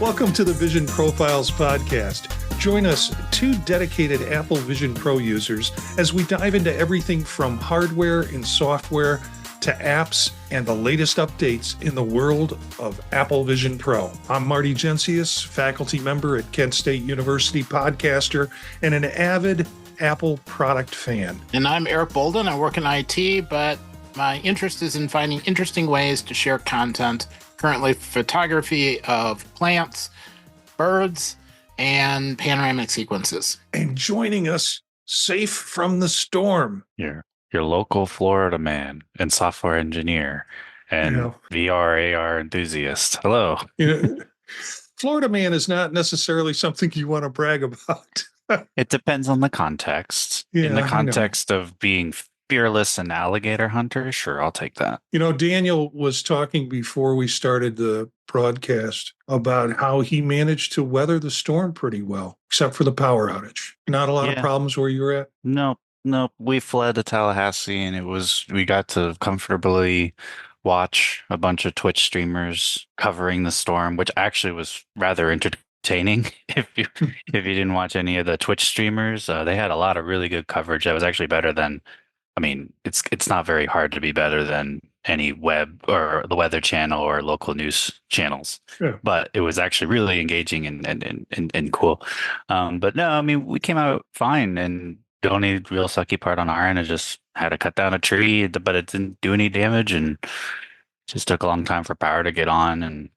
Welcome to the Vision Profiles podcast. Join us, two dedicated Apple Vision Pro users, as we dive into everything from hardware and software to apps and the latest updates in the world of Apple Vision Pro. I'm Marty Gensius, faculty member at Kent State University, podcaster, and an avid Apple product fan. And I'm Eric Bolden. I work in IT, but my interest is in finding interesting ways to share content, currently photography of plants, birds, and panoramic sequences. And joining us, safe from the storm, your local Florida man and software engineer and VR AR enthusiast. Hello. Florida man is not necessarily something you want to brag about. It depends on the context. Yeah, in the context of being fearless and alligator hunter, sure, I'll take that. Daniel was talking before we started the broadcast about how he managed to weather the storm pretty well, except for the power outage. Not a lot of problems where you were at? No. We fled to Tallahassee and we got to comfortably watch a bunch of Twitch streamers covering the storm, which actually was rather entertaining. If you didn't watch any of the Twitch streamers, they had a lot of really good coverage. That was actually better than, it's not very hard to be better than any web or the Weather Channel or local news channels. Yeah. But it was actually really engaging and cool. But no, we came out fine, and the only real sucky part on our end is just had to cut down a tree, but it didn't do any damage, and just took a long time for power to get on, and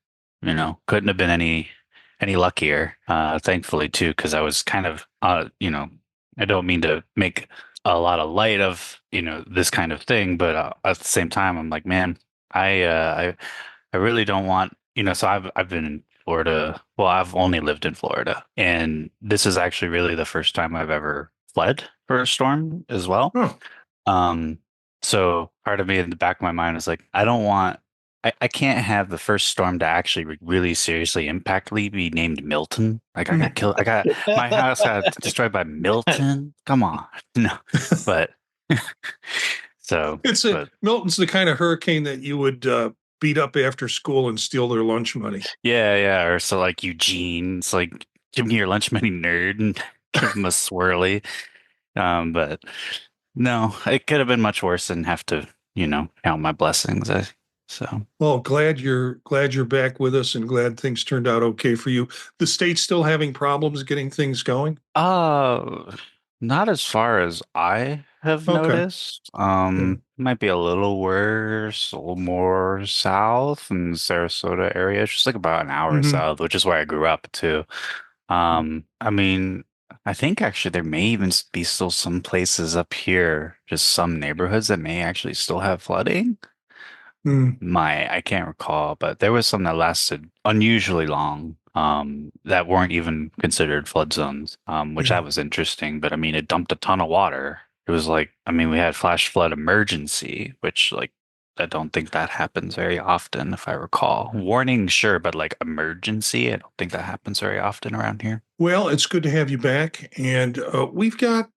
couldn't have been any luckier, thankfully too, because I was kind of I don't mean to make a lot of light of this kind of thing, but at the same time I'm like, man, I really don't want so I've been in Florida. Well, I've only lived in Florida, and this is actually really the first time I've ever fled for a storm as well. So part of me in the back of my mind is like, I can't have the first storm to actually really seriously impact me be named Milton. Like I got killed. My house got destroyed by Milton. Come on. No, but Milton's the kind of hurricane that you would beat up after school and steal their lunch money. Yeah. Or so like Eugene, it's like, give me your lunch money, nerd, and give him a swirly. But no, it could have been much worse and have to, count my blessings. Well, glad you're back with us and glad things turned out okay for you. The state's still having problems getting things going? Not as far as I have noticed. Might be a little worse, a little more south in the Sarasota area. It's just like about an hour south, which is where I grew up too. I think actually there may even be still some places up here, just some neighborhoods that may actually still have flooding. I can't recall, but there was some that lasted unusually long, that weren't even considered flood zones, which that was interesting. But it dumped a ton of water. It was like, we had flash flood emergency, which I don't think that happens very often, if I recall. Warning, sure, but like emergency, I don't think that happens very often around here. Well, it's good to have you back, and we've got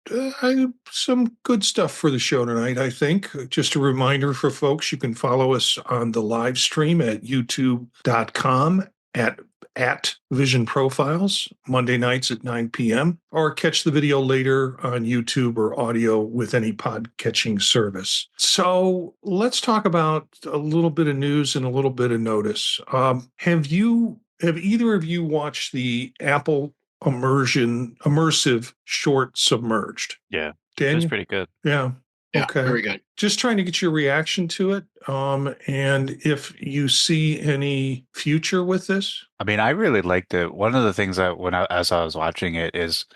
some good stuff for the show tonight, I think. Just a reminder for folks, you can follow us on the live stream at youtube.com at Vision Profiles, Monday nights at 9 p.m., or catch the video later on YouTube or audio with any pod-catching service. So let's talk about a little bit of news and a little bit of notice. Have either of you watched the Apple immersive short Submerged? Yeah, Daniel? It was pretty good. Yeah. Okay. Very good. Just trying to get your reaction to it, and if you see any future with this. I really liked it. One of the things as I was watching it is,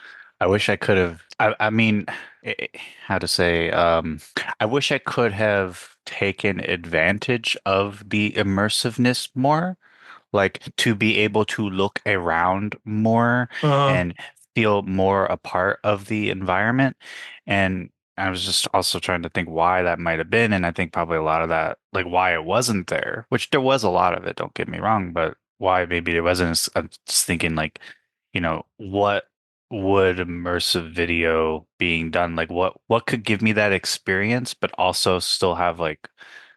I wish I could have. How to say? I wish I could have taken advantage of the immersiveness more, like to be able to look around more and feel more a part of the environment. And I was just also trying to think why that might have been. And I think probably a lot of that, like why it wasn't there, which there was a lot of it, don't get me wrong, but why maybe there wasn't. I'm just thinking like, what would immersive video being done, like what could give me that experience, but also still have like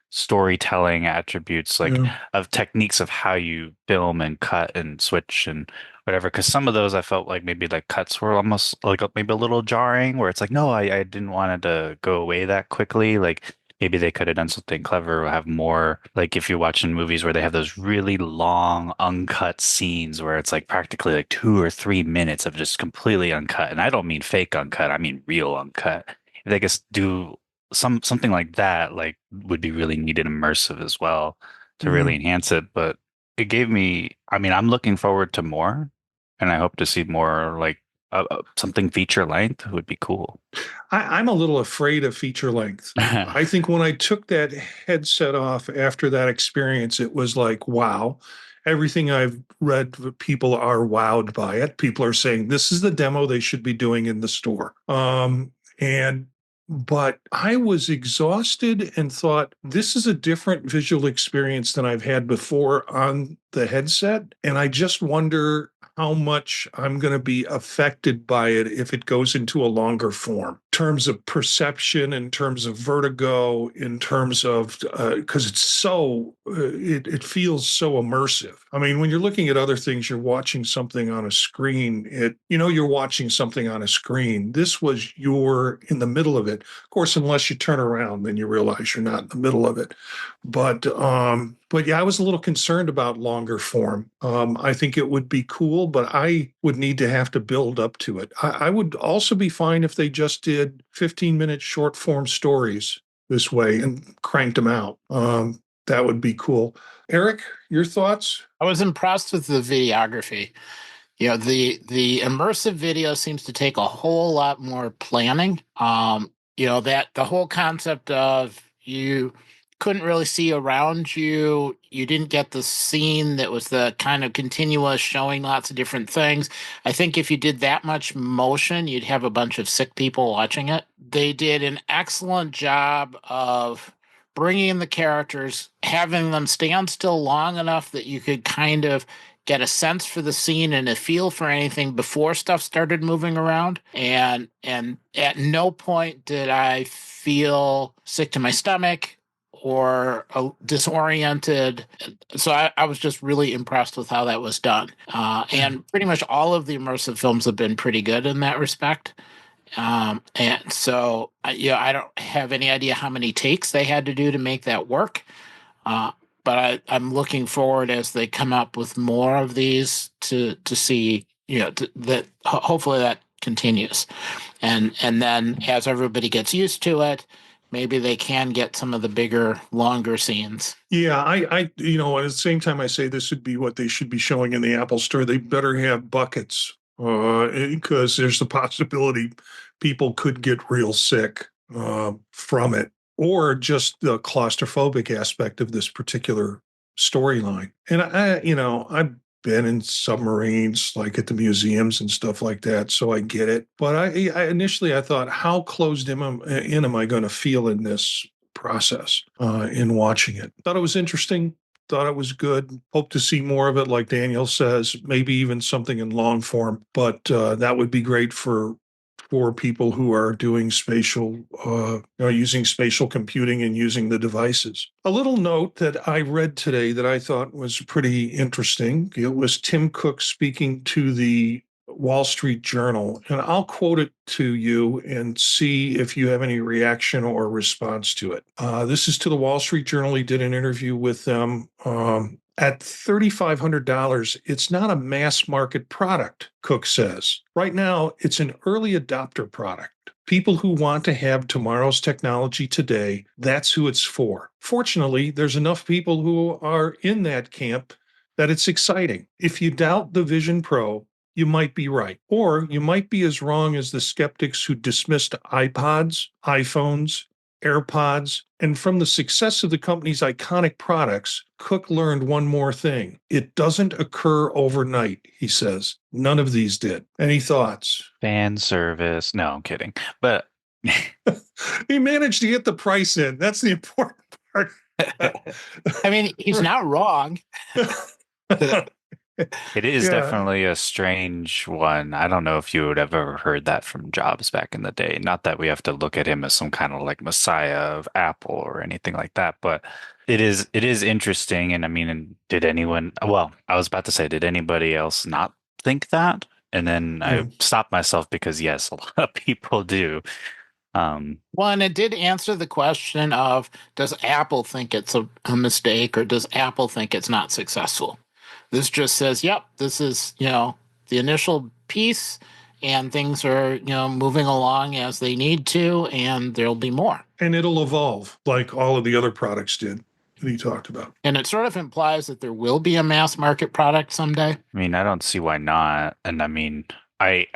storytelling attributes, like Yeah. of techniques of how you film and cut and switch and whatever. Because some of those I felt like maybe like cuts were almost like maybe a little jarring, where it's like, no, I didn't want it to go away that quickly. Like maybe they could have done something clever or have more, like if you're watching movies where they have those really long uncut scenes where it's like practically like 2 or 3 minutes of just completely uncut. And I don't mean fake uncut, I mean real uncut. If they could do something like that, like would be really neat and immersive as well to Yeah. really enhance it. But it gave me, I mean, I'm looking forward to more, and I hope to see more like something feature length would be cool. I'm a little afraid of feature length. I think when I took that headset off after that experience, it was like, wow. Everything I've read, people are wowed by it. People are saying this is the demo they should be doing in the store. And but I was exhausted and thought this is a different visual experience than I've had before on the headset. And I just wonder how much I'm going to be affected by it if it goes into a longer form, in terms of perception, in terms of vertigo, in terms of because it's so it feels so immersive. I mean, when you're looking at other things, you're watching something on a screen. You're watching something on a screen. This was you're in the middle of it. Of course, unless you turn around, then you realize you're not in the middle of it. But yeah, I was a little concerned about longer form. I think it would be cool, but I would need to have to build up to it. I would also be fine if they just did 15-minute short form stories this way and cranked them out. That would be cool. Eric, your thoughts? I was impressed with the videography. The immersive video seems to take a whole lot more planning. That the whole concept of you couldn't really see around you. You didn't get the scene that was the kind of continuous showing lots of different things. I think if you did that much motion, you'd have a bunch of sick people watching it. They did an excellent job of bringing in the characters, having them stand still long enough that you could kind of get a sense for the scene and a feel for anything before stuff started moving around. And at no point did I feel sick to my stomach or disoriented. So I was just really impressed with how that was done. And pretty much all of the immersive films have been pretty good in that respect. And so, I don't have any idea how many takes they had to do to make that work. But I'm looking forward as they come up with more of these to see, that hopefully that continues. And then as everybody gets used to it, maybe they can get some of the bigger, longer scenes. Yeah, at the same time, I say this would be what they should be showing in the Apple Store. They better have buckets because there's the possibility people could get real sick from it, or just the claustrophobic aspect of this particular storyline. And I've been in submarines, like at the museums and stuff like that, so I get it. But I initially I thought, how closed in am I going to feel in this process in watching it? Thought it was interesting. Thought it was good. Hope to see more of it, like Daniel says, maybe even something in long form. But that would be great for people who are doing using spatial computing and using the devices. A little note that I read today that I thought was pretty interesting. It was Tim Cook speaking to the Wall Street Journal, and I'll quote it to you and see if you have any reaction or response to it. This is to the Wall Street Journal. He did an interview with them. At $3,500, it's not a mass market product, Cook says. Right now, it's an early adopter product. People who want to have tomorrow's technology today, that's who it's for. Fortunately, there's enough people who are in that camp that it's exciting. If you doubt the Vision Pro, you might be right. Or you might be as wrong as the skeptics who dismissed iPods, iPhones, AirPods, and from the success of the company's iconic products, Cook learned one more thing. It doesn't occur overnight, he says. None of these did. Any thoughts? Fan service. No, I'm kidding. But He managed to get the price in. That's the important part. I mean, he's not wrong. It is Yeah. definitely a strange one. I don't know if you would have ever heard that from Jobs back in the day. Not that we have to look at him as some kind of like messiah of Apple or anything like that, but it is interesting. And I mean, and did anyone, well, I was about to say, did anybody else not think that? And then I Yeah. stopped myself because yes, a lot of people do. Um, Well, and it did answer the question of, does Apple think it's a mistake, or does Apple think it's not successful? This just says, yep, this is, the initial piece, and things are, moving along as they need to, and there'll be more. And it'll evolve like all of the other products did that he talked about. And it sort of implies that there will be a mass market product someday. I mean, I don't see why not. And I mean, I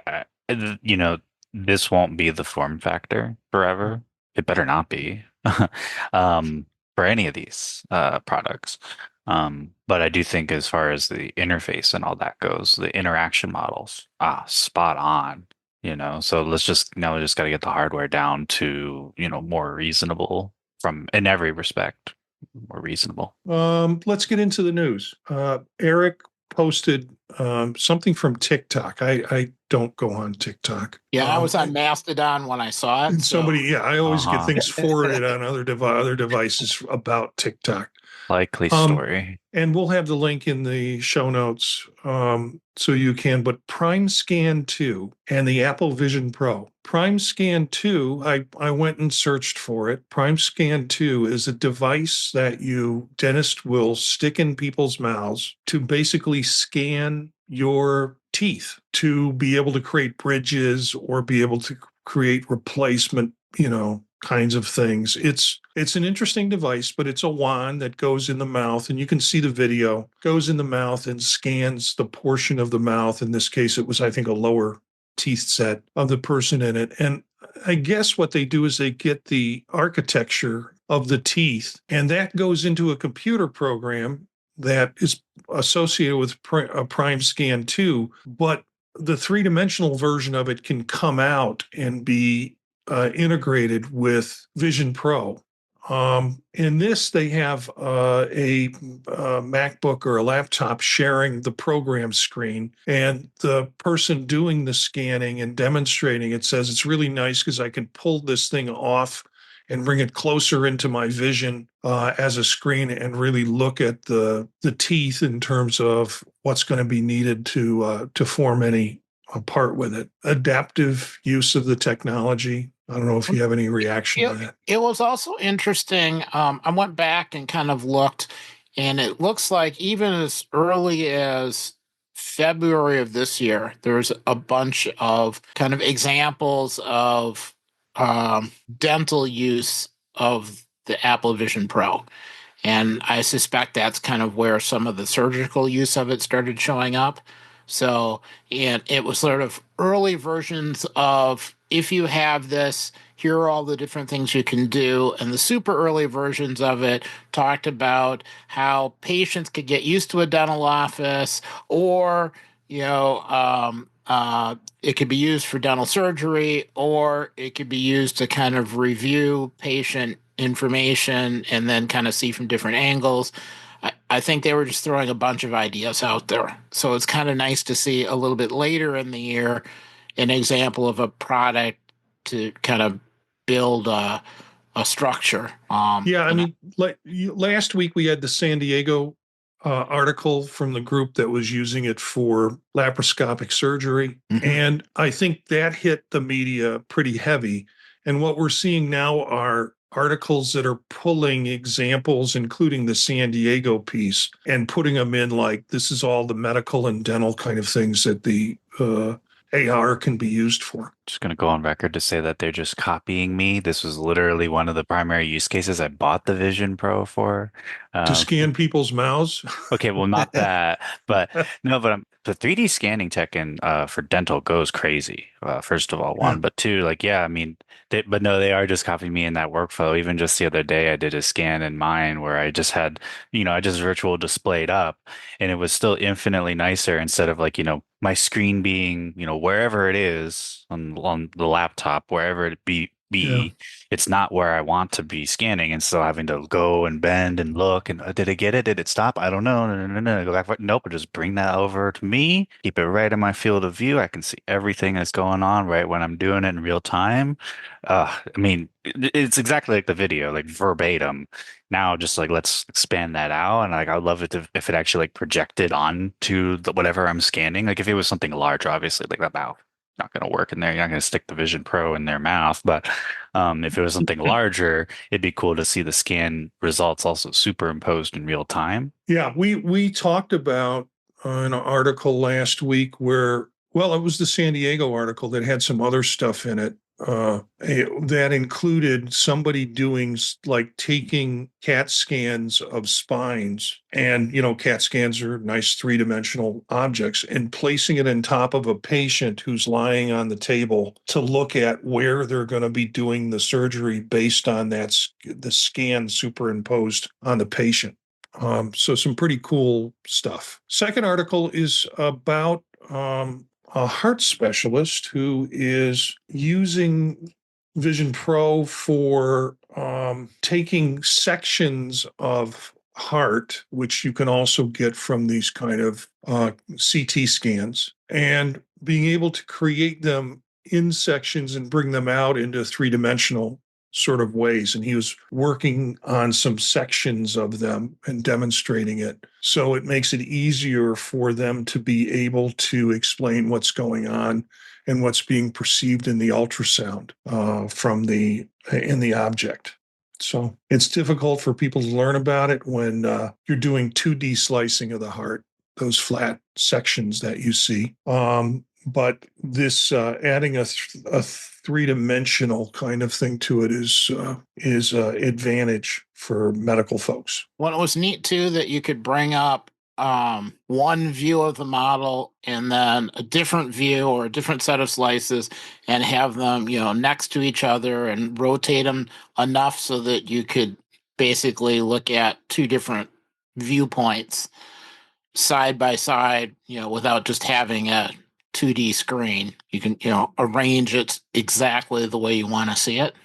you know, this won't be the form factor forever. It better not be, for any of these products. But I do think as far as the interface and all that goes, the interaction models, spot on. So let's just now we just got to get the hardware down to, more reasonable from in every respect, more reasonable. Let's get into the news. Eric posted something from TikTok. I don't go on TikTok. Yeah, I was on Mastodon when I saw it. And somebody, yeah, I always get Uh-huh. things forwarded on other devices about TikTok. Likely Um, story. and we'll have the link in the show notes, so you can. But Prime Scan 2 and the Apple Vision Pro. Prime Scan 2, I went and searched for it. Prime Scan 2 is a device that dentist will stick in people's mouths to basically scan your teeth to be able to create bridges or be able to create replacement, kinds of things. It's an interesting device, but it's a wand that goes in the mouth, and you can see the video, goes in the mouth and scans the portion of the mouth. In this case, it was, I think, a lower teeth set of the person in it. And I guess what they do is they get the architecture of the teeth, and that goes into a computer program that is associated with Prime Scan 2, but the three-dimensional version of it can come out and be integrated with Vision Pro. In this, they have a MacBook or a laptop sharing the program screen, and the person doing the scanning and demonstrating it says it's really nice because I can pull this thing off and bring it closer into my vision as a screen and really look at the teeth in terms of what's going to be needed to form any part with it. Adaptive use of the technology. I don't know if you have any reaction to that. It was also interesting. I went back and kind of looked, and it looks like even as early as February of this year, there's a bunch of kind of examples of dental use of the Apple Vision Pro. And I suspect that's kind of where some of the surgical use of it started showing up. So, and it was sort of early versions of, if you have this, here are all the different things you can do. And the super early versions of it talked about how patients could get used to a dental office, or, it could be used for dental surgery, or it could be used to kind of review patient information and then kind of see from different angles. I think they were just throwing a bunch of ideas out there. So it's kind of nice to see a little bit later in the year an example of a product to kind of build a structure. Yeah, I mean, last week we had the San Diego article from the group that was using it for laparoscopic surgery. Mhm. And I think that hit the media pretty heavy. And what we're seeing now are articles that are pulling examples, including the San Diego piece, and putting them in like, this is all the medical and dental kind of things that the AR can be used for. Just going to go on record to say that they're just copying me. This was literally one of the primary use cases I bought the Vision Pro for. To scan people's mouths. Okay, well, not that, but no, but the 3D scanning tech in for dental goes crazy. First of all, Yeah. one, but two, like, yeah, I mean, but no, they are just copying me in that workflow. Even just the other day, I did a scan in mine where I just had, I just virtual displayed up, and it was still infinitely nicer instead of like, my screen being, wherever it is on the laptop, wherever it be Yeah. be, it's not where I want to be scanning, and so having to go and bend and look and did it get it? Did it stop? I don't know. No, no, no, no. Go back. Nope. Just bring that over to me. Keep it right in my field of view. I can see everything that's going on right when I'm doing it in real time. I mean, it's exactly like the video, like verbatim. Now, just like let's expand that out, and like I would love it if it actually like projected onto whatever I'm scanning. Like if it was something large, obviously, like that mouth not going to work in there. You're not going to stick the Vision Pro in their mouth. But if it was something larger, it'd be cool to see the scan results also superimposed in real time. Yeah, we talked about an article last week where, well, it was the San Diego article that had some other stuff in it. That included somebody doing like taking CAT scans of spines, and CAT scans are nice three-dimensional objects, and placing it on top of a patient who's lying on the table to look at where they're going to be doing the surgery based on the scan superimposed on the patient. So some pretty cool stuff. Second article is about a heart specialist who is using Vision Pro for taking sections of heart, which you can also get from these kind of CT scans, and being able to create them in sections and bring them out into three-dimensional sort of ways. And he was working on some sections of them and demonstrating it. So it makes it easier for them to be able to explain what's going on and what's being perceived in the ultrasound in the object. So it's difficult for people to learn about it when you're doing 2D slicing of the heart, those flat sections that you see. But this adding a three-dimensional kind of thing to it is advantage for medical folks. Well, it was neat too that you could bring up one view of the model and then a different view or a different set of slices and have them, next to each other and rotate them enough so that you could basically look at two different viewpoints side by side, without just having a 2D screen. You can, arrange it exactly the way you want to see it.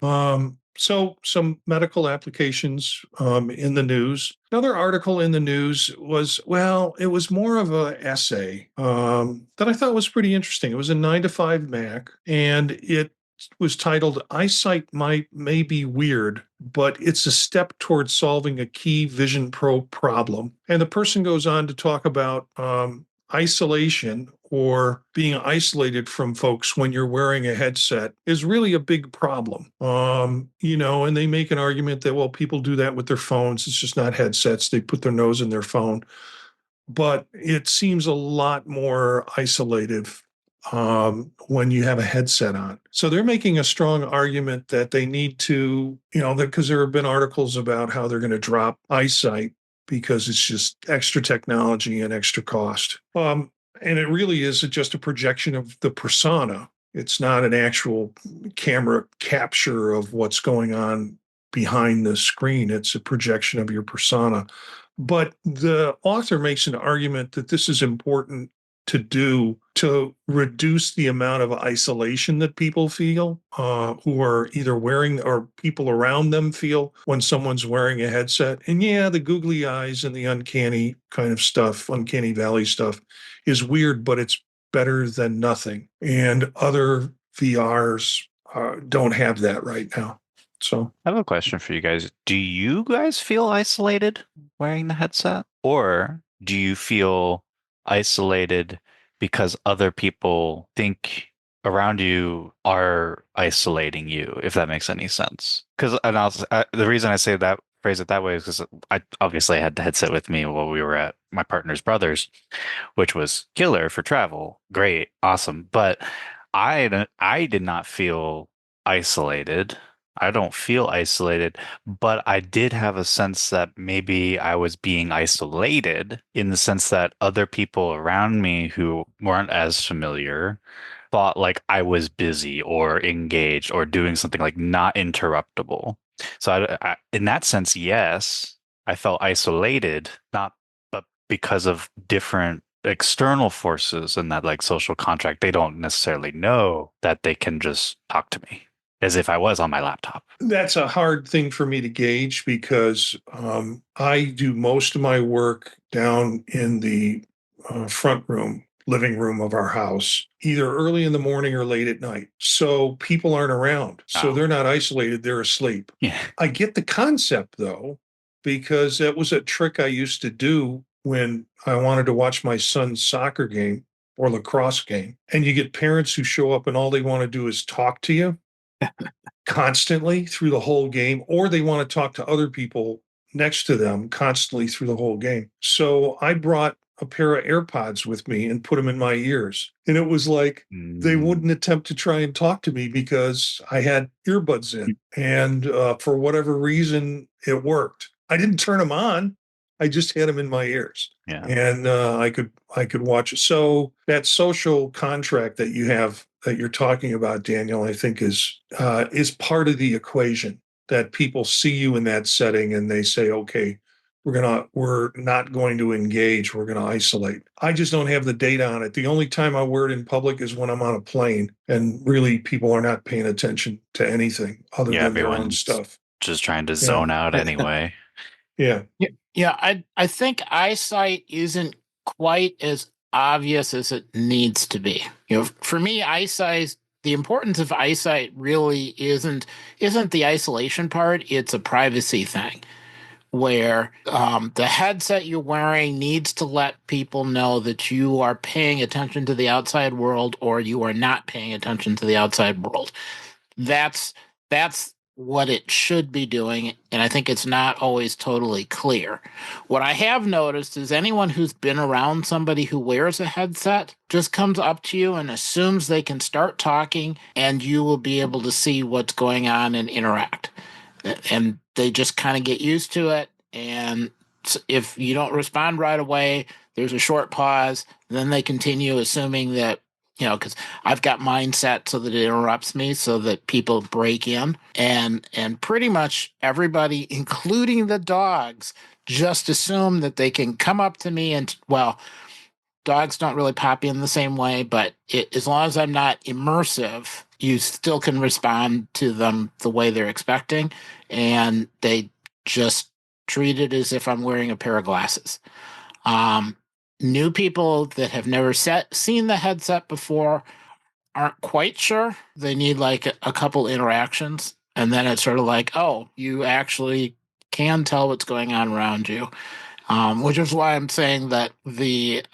So some medical applications in the news. Another article in the news was, well, it was more of an essay that I thought was pretty interesting. It was a 9 to 5 Mac, and it was titled "Eyesight may be weird, but it's a step towards solving a key Vision Pro problem." And the person goes on to talk about isolation, or being isolated from folks when you're wearing a headset, is really a big problem. And they make an argument that, well, people do that with their phones. It's just not headsets. They put their nose in their phone. But it seems a lot more isolative when you have a headset on. So they're making a strong argument that they need to, because there have been articles about how they're going to drop eyesight because it's just extra technology and extra cost. And it really is just a projection of the persona. It's not an actual camera capture of what's going on behind the screen. It's a projection of your persona. But the author makes an argument that this is important to do to reduce the amount of isolation that people feel who are either wearing, or people around them feel when someone's wearing a headset. And yeah, the googly eyes and the uncanny kind of stuff, uncanny valley stuff is weird, but it's better than nothing. And other VRs don't have that right now. So I have a question for you guys. Do you guys feel isolated wearing the headset? Or do you feel isolated because other people think around you are isolating you, if that makes any sense? Because the reason I say that, phrase it that way, is because I obviously had the headset with me while we were at my partner's brother's, which was killer for travel. Great, awesome. But I did not feel isolated. I don't feel isolated, but I did have a sense that maybe I was being isolated in the sense that other people around me who weren't as familiar thought like I was busy or engaged or doing something like not interruptible. So in that sense, yes, I felt isolated, not but because of different external forces and that like social contract, they don't necessarily know that they can just talk to me. as if I was on my laptop. That's a hard thing for me to gauge because I do most of my work down in the front room, living room of our house, either early in the morning or late at night. So people aren't around. So Oh, they're not isolated, they're asleep. yeah. I get the concept though, because that was a trick I used to do when I wanted to watch my son's soccer game or lacrosse game. And you get parents who show up and all they want to do is talk to you constantly through the whole game, or they want to talk to other people next to them constantly through the whole game. So I brought a pair of AirPods with me and put them in my ears. And it was like they Mm, wouldn't attempt to try and talk to me because I had earbuds in. And for whatever reason, it worked. I didn't turn them on. I just had them in my ears, yeah. and I could watch it. So that social contract that you have that you're talking about, Daniel, I think is part of the equation. That people see you in that setting and they say, okay, we're not going to engage. We're going to isolate. I just don't have the data on it. The only time I wear it in public is when I'm on a plane, and really people are not paying attention to anything other Yeah, than their own everyone's stuff. just trying to Yeah, zone out anyway. yeah. Yeah, yeah. I think eyesight isn't quite as obvious as it needs to be. For me, eyesight, the importance of eyesight really isn't the isolation part. It's a privacy thing where the headset you're wearing needs to let people know that you are paying attention to the outside world or you are not paying attention to the outside world. That's that's what it should be doing, and I think it's not always totally clear. What I have noticed is anyone who's been around somebody who wears a headset just comes up to you and assumes they can start talking and you will be able to see what's going on and interact. And they just kind of get used to it, and if you don't respond right away, there's a short pause, then they continue assuming that because I've got mine set so that it interrupts me so that people break in, and pretty much everybody, including the dogs, just assume that they can come up to me and, well, dogs don't really pop in the same way, but as long as I'm not immersive, you still can respond to them the way they're expecting, and they just treat it as if I'm wearing a pair of glasses. Um, New people that have never seen the headset before aren't quite sure. They need like a couple interactions, and then it's sort of like, oh, you actually can tell what's going on around you, which is why I'm saying that the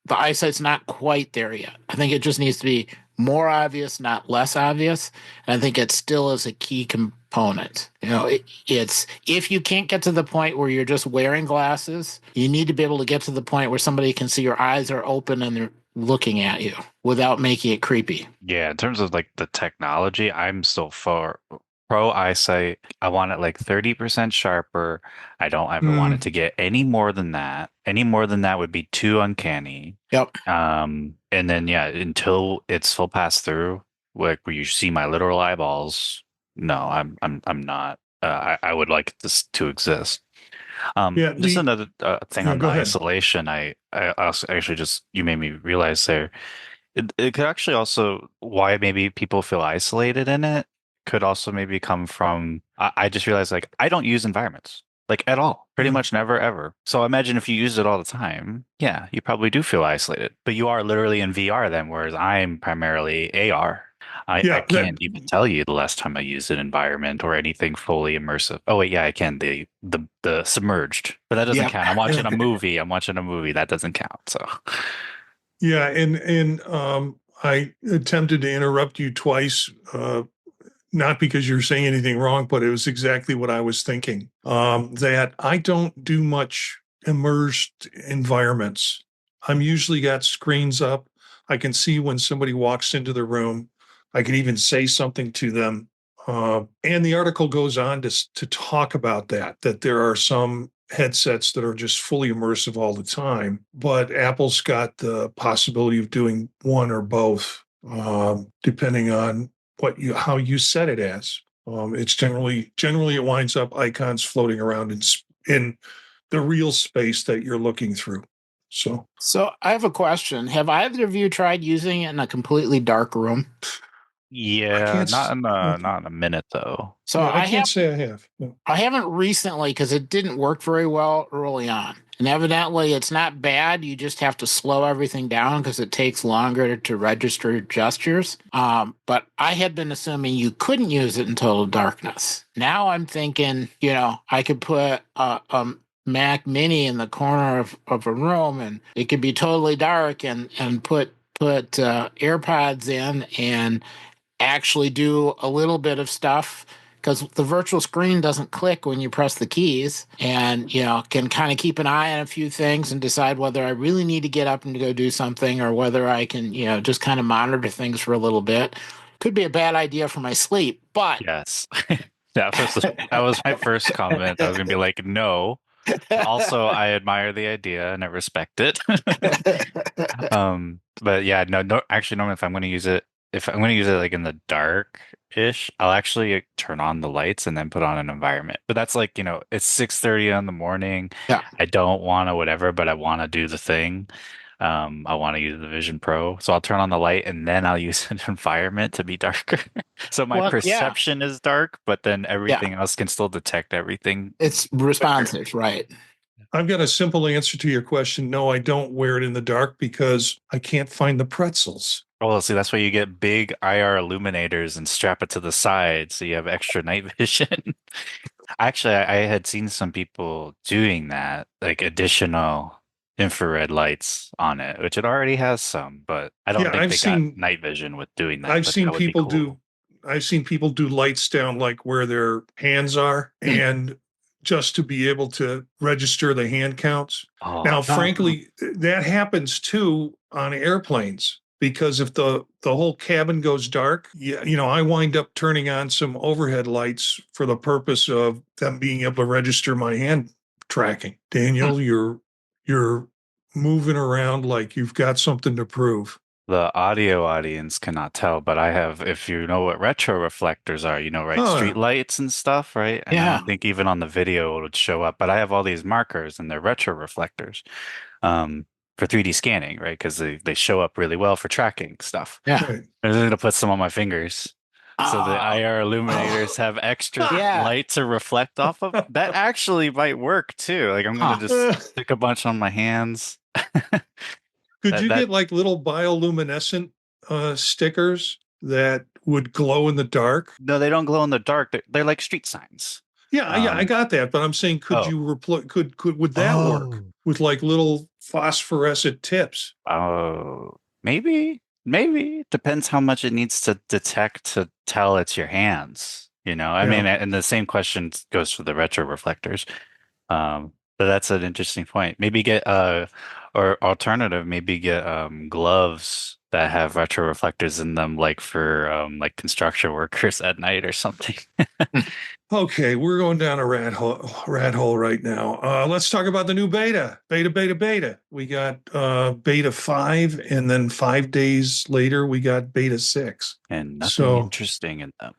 eyesight's not quite there yet. I think it just needs to be more obvious, not less obvious. And I think it still is a key component. It's if you can't get to the point where you're just wearing glasses, you need to be able to get to the point where somebody can see your eyes are open and they're looking at you without making it creepy. Yeah, in terms of like the technology, I'm still for pro eyesight. I want it like 30% sharper. I don't ever want it Mm, to get any more than that. Any more than that would be too uncanny. Yep. And then yeah, until it's full pass through, like where you see my literal eyeballs, no, I'm not. I would like this to exist. yeah. Just another thing Yeah. on the Go ahead. isolation. I also actually just you made me realize there. It could actually also why maybe people feel isolated in it could also maybe come from I just realized like I don't use environments like at all, pretty Mm. much never ever. So imagine if you use it all the time, yeah, you probably do feel isolated. But you are literally in VR then, whereas I'm primarily AR. I Yeah. That. can't even tell you the last time I used an environment or anything fully immersive. Oh wait, yeah, I can. The submerged, but that doesn't Yep. count. I'm watching a movie. I'm watching a movie. That doesn't count. So Yeah. And I attempted to interrupt you twice. Not because you're saying anything wrong, but it was exactly what I was thinking. That I don't do much immersed environments. I'm usually got screens up. I can see when somebody walks into the room. I can even say something to them. And the article goes on to talk about that there are some headsets that are just fully immersive all the time, but Apple's got the possibility of doing one or both, depending on how you set it as. It's generally it winds up icons floating around in the real space that you're looking through. So So I have a question. Have either of you tried using it in a completely dark room? I Yeah, can't. not in a minute though. So Yeah, I can't say I have. No. I haven't recently because it didn't work very well early on. And evidently it's not bad. You just have to slow everything down because it takes longer to register gestures. But I had been assuming you couldn't use it in total darkness. Now I'm thinking, I could put a Mac Mini in the corner of a room and it could be totally dark and put AirPods in and actually do a little bit of stuff because the virtual screen doesn't click when you press the keys and can kind of keep an eye on a few things and decide whether I really need to get up and to go do something or whether I can just kind of monitor things for a little bit. Could be a bad idea for my sleep, but Yes. That was my first comment. I was gonna be like, no. Also, I admire the idea and I respect it. But yeah, no, actually, normally if I'm gonna use it like in the dark-ish, I'll actually turn on the lights and then put on an environment. But that's like, it's 6:30 in the morning. yeah. I don't want to whatever, but I want to do the thing. I want to use the Vision Pro, so I'll turn on the light and then I'll use an environment to be darker. So my Well, yeah, perception is dark, but then yeah, everything else can still detect everything. it's responsive, right? I've got a simple answer to your question. No, I don't wear it in the dark because I can't find the pretzels. Oh, see, that's why you get big IR illuminators and strap it to the side so you have extra night vision. Actually, I had seen some people doing that, like additional infrared lights on it, which it already has some, but I don't Yeah, think they got night vision with doing that, I've but seen that would be people do cool. I've seen people do lights down like where their hands are and just to be able to register the hand counts. Oh, Now, frankly, that happens too on airplanes because if the whole cabin goes dark, yeah, I wind up turning on some overhead lights for the purpose of them being able to register my hand tracking. Daniel, you're moving around like you've got something to prove. the audio audience cannot tell, but I have, if you know what retro reflectors are, right? Street Oh, lights and stuff, right? And I Yeah. don't think even on the video it would show up, but I have all these markers and they're retro reflectors um, for 3D scanning, right? Because they show up really well for tracking stuff. Yeah. right. I'm going to put some on my fingers. So the Oh, IR illuminators have extra yeah. light to reflect off of. That actually might work too. Like I'm gonna Huh. just stick a bunch on my hands. Could That you that get like little bioluminescent stickers that would glow in the dark? No, they don't glow in the dark. They're like street signs. Yeah, I Um, got that, but I'm saying, could oh, you could would that work oh, with like little phosphorescent tips? oh, maybe. Depends how much it needs to detect to tell it's your hands. I Yeah. mean, and the same question goes for the retro reflectors. But that's an interesting point. Maybe get or alternative, maybe get gloves that have retro reflectors in them, like for like construction workers at night or something. Okay, we're going down a rat hole right now. Let's talk about the new beta. We got beta 5, and then 5 days later we got beta 6. And nothing So interesting in them,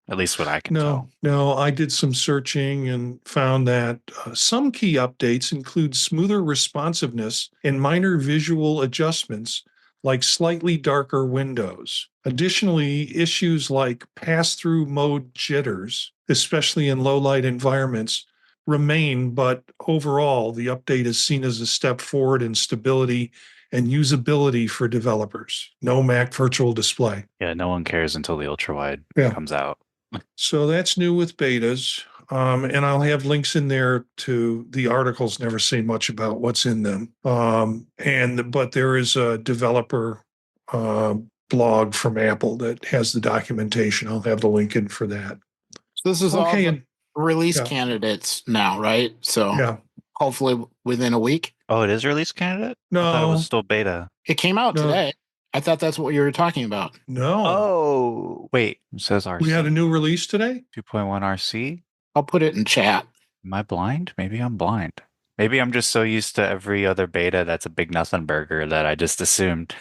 at least what I can no, tell. no, I did some searching and found that some key updates include smoother responsiveness and minor visual adjustments like slightly darker windows. Additionally, issues like pass-through mode jitters, especially in low-light environments, remain, but overall, the update is seen as a step forward in stability and usability for developers. No Mac Virtual Display. Yeah, no one cares until the ultra wide Yeah. comes out. So that's new with betas. And I'll have links in there to the articles, never say much about what's in them. But there is a developer uh, blog from Apple that has the documentation. I'll have the link in for that. So this is all Okay, the and release yeah, candidates now, right? So yeah. hopefully within a week. Oh, it is release candidate? I thought it was No, still beta. It came out no, today. I thought that's what you were talking about. no. Oh, wait. It says We had a RC. new release today. 2.1 RC. I'll put it in chat. Am I blind? Maybe I'm blind. Maybe I'm just so used to every other beta that's a big nothing burger that I just assumed.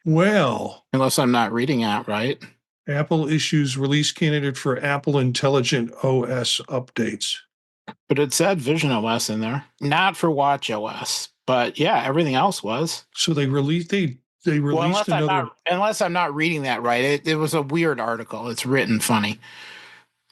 Well, Unless I'm not reading it right. Apple issues release candidate for Apple Intelligent OS updates. But it said Vision OS in there. Not for Watch OS. But yeah, everything else was. So they they Well, released another. unless I'm not reading that right, it was a weird article. It's written funny,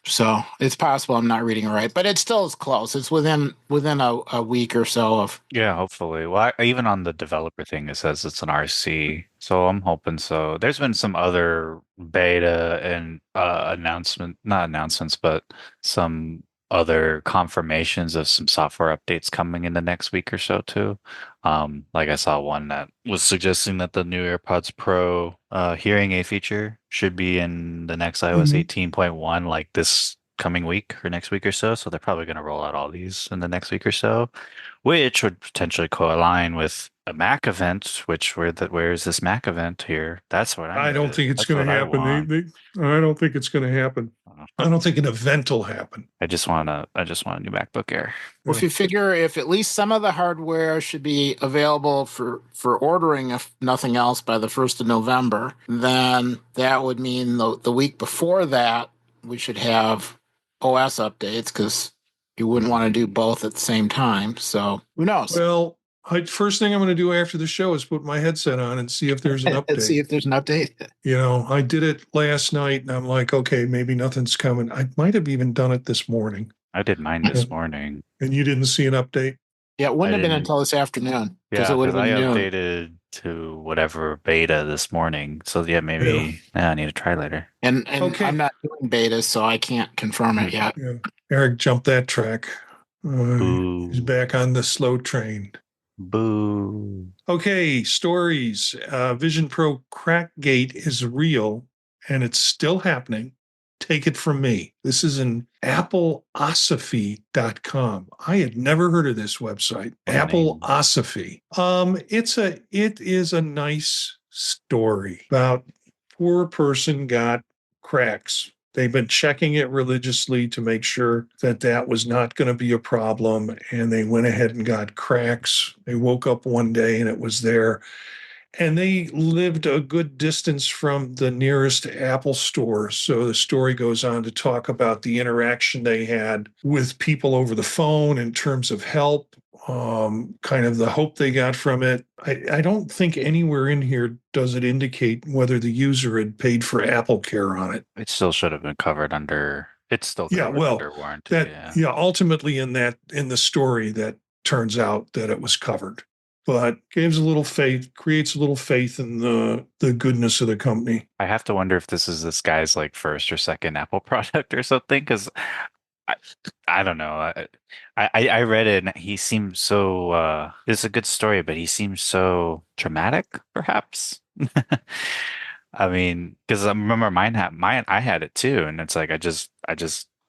so it's possible I'm not reading it right, but it still is close. It's within a week or so of. Yeah, hopefully. Well, even on the developer thing, it says it's an RC, so I'm hoping so. There's been some other beta and not announcements, but some other confirmations of some software updates coming in the next week or so too. Like I saw one that was suggesting that the new AirPods Pro hearing aid feature should be in the next iOS Mhm. 18.1, like this coming week or next week or so. So they're probably going to roll out all these in the next week or so, which would potentially co-align with a Mac event. Which where is this Mac event here? That's what I I need don't to. think it's That's going what to I happen. want. I don't think it's going to happen. I don't think an event will happen. I just want a. I just want a new MacBook Air. Well, Yeah. if you figure if at least some of the hardware should be available for ordering, if nothing else, by the 1st of November, then that would mean the week before that we should have OS updates because you wouldn't want to do both at the same time. So who knows? Well, first thing I'm going to do after the show is put my headset on and see if there's an Let's see update. if there's an update. I did it last night and I'm like, okay, maybe nothing's coming. I might have even done it this morning. I did mine this morning. And you didn't see an update? Yeah, it wouldn't I have been didn't. until this afternoon because Yeah, it would because have I been noon. updated to whatever beta this morning. So yeah, Yeah. maybe I need to try later. And Okay. I'm not doing betas, so I can't confirm it yet. Yeah. Eric jumped that track. He's Boo. back on the slow train. Boo. Okay, stories. Vision Pro Crackgate is real and it's still happening. Take it from me. This is an appleosophy.com. I had never heard of this website. What a name. Appleosophy. It is a nice story about poor person got cracks. They've been checking it religiously to make sure that that was not going to be a problem. And they went ahead and got cracks. They woke up one day and it was there. And they lived a good distance from the nearest Apple store. So the story goes on to talk about the interaction they had with people over the phone in terms of help, kind of the hope they got from it. I don't think anywhere in here does it indicate whether the user had paid for Apple Care on it. It still should have been covered under. It's still covered under warranty. Ultimately in the story that turns out that it was covered. But creates a little faith in the goodness of the company. I have to wonder if this is this guy's like first or second Apple product or something, because I don't know. I read it and he seemed so it's a good story, but he seems so dramatic, perhaps. I mean, because I remember I had it too, and it's like I just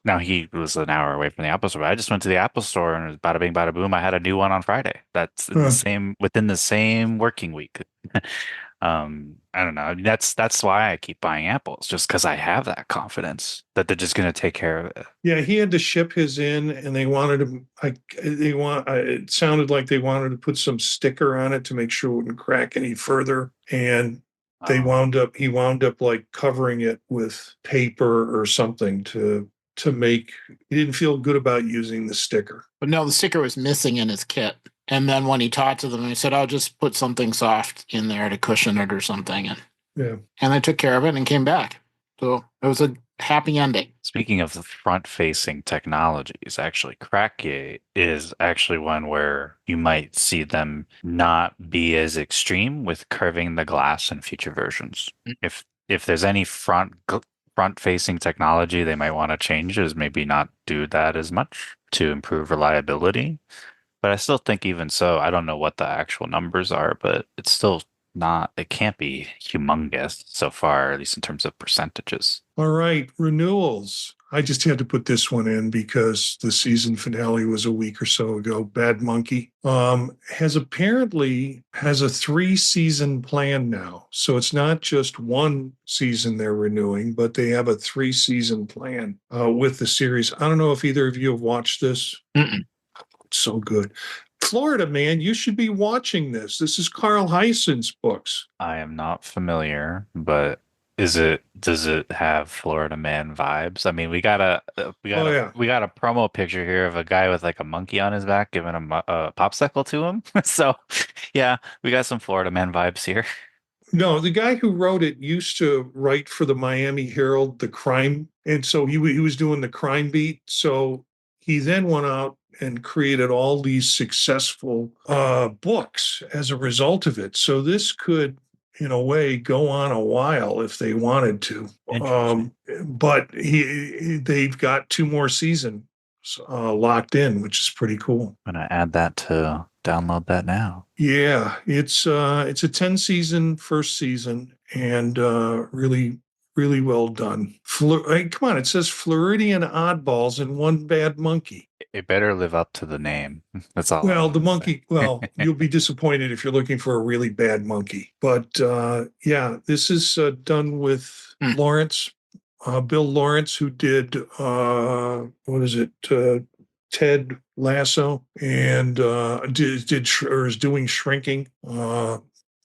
now he was an hour away from the Apple store. But I just went to the Apple store and it was bada bing, bada boom. I had a new one on Friday. That's in within the same working week. I don't know. I mean, that's why I keep buying Apples, just because I have that confidence that they're just going to take care of it. Yeah, he had to ship his in, and they wanted him. It sounded like they wanted to put some sticker on it to make sure it wouldn't crack any further, and he wound up like covering it with paper or something to make. He didn't feel good about using the sticker. But no, the sticker was missing in his kit. And then when he talked to them, he said, "I'll just put something soft in there to cushion it or something." And they took care of it and came back. So it was a happy ending. Speaking of the front-facing technologies, actually, Crackgate is actually one where you might see them not be as extreme with curving the glass in future versions. If there's any front-facing technology they might want to change, is maybe not do that as much to improve reliability. But I still think even so, I don't know what the actual numbers are, but it's still not, it can't be humongous so far, at least in terms of percentages. All right, Renewals. I just had to put this one in because the season finale was a week or so ago. Bad Monkey has a 3-season plan now. So it's not just one season they're renewing, but they have a 3-season plan with the series. I don't know if either of you have watched this. Mm-mm. So good. Florida Man, you should be watching this. This is Carl Heisen's books. I am not familiar, but does it have Florida Man vibes? I mean, we got a promo picture here of a guy with like a monkey on his back giving him a popsicle to him. So, yeah, we got some Florida Man vibes here. No, the guy who wrote it used to write for the Miami Herald, the crime, and so he was doing the crime beat. So he then went out and created all these successful books as a result of it. So this could, in a way, go on a while if they wanted to. Interesting. But they've got 2 more seasons locked in, which is pretty cool. I'm gonna add that to download that now. Yeah, it's a 10 season first season and really really well done. Hey, come on, it says Floridian oddballs and one bad monkey. It better live up to the name. That's all. Well, I'm the gonna say. monkey, well, you'll be disappointed if you're looking for a really bad monkey. But yeah, this is done with Hmm. Lawrence, Bill Lawrence, who did what is it? Ted Lasso, and or is doing Shrinking.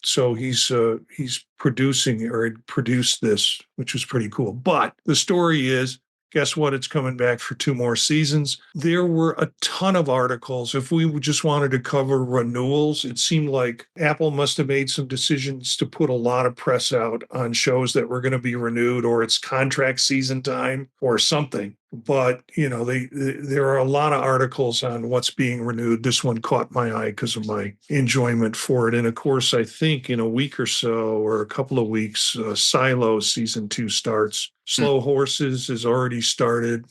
So he's producing or had produced this, which was pretty cool. But the story is, guess what? It's coming back for 2 more seasons. There were a ton of articles. If we just wanted to cover renewals, it seemed like Apple must have made some decisions to put a lot of press out on shows that were going to be renewed, or it's contract season time or something. But there are a lot of articles on what's being renewed. This one caught my eye because of my enjoyment for it. And of course, I think in a week or so, or a couple of weeks, Silo season 2 starts. Slow Horses has already started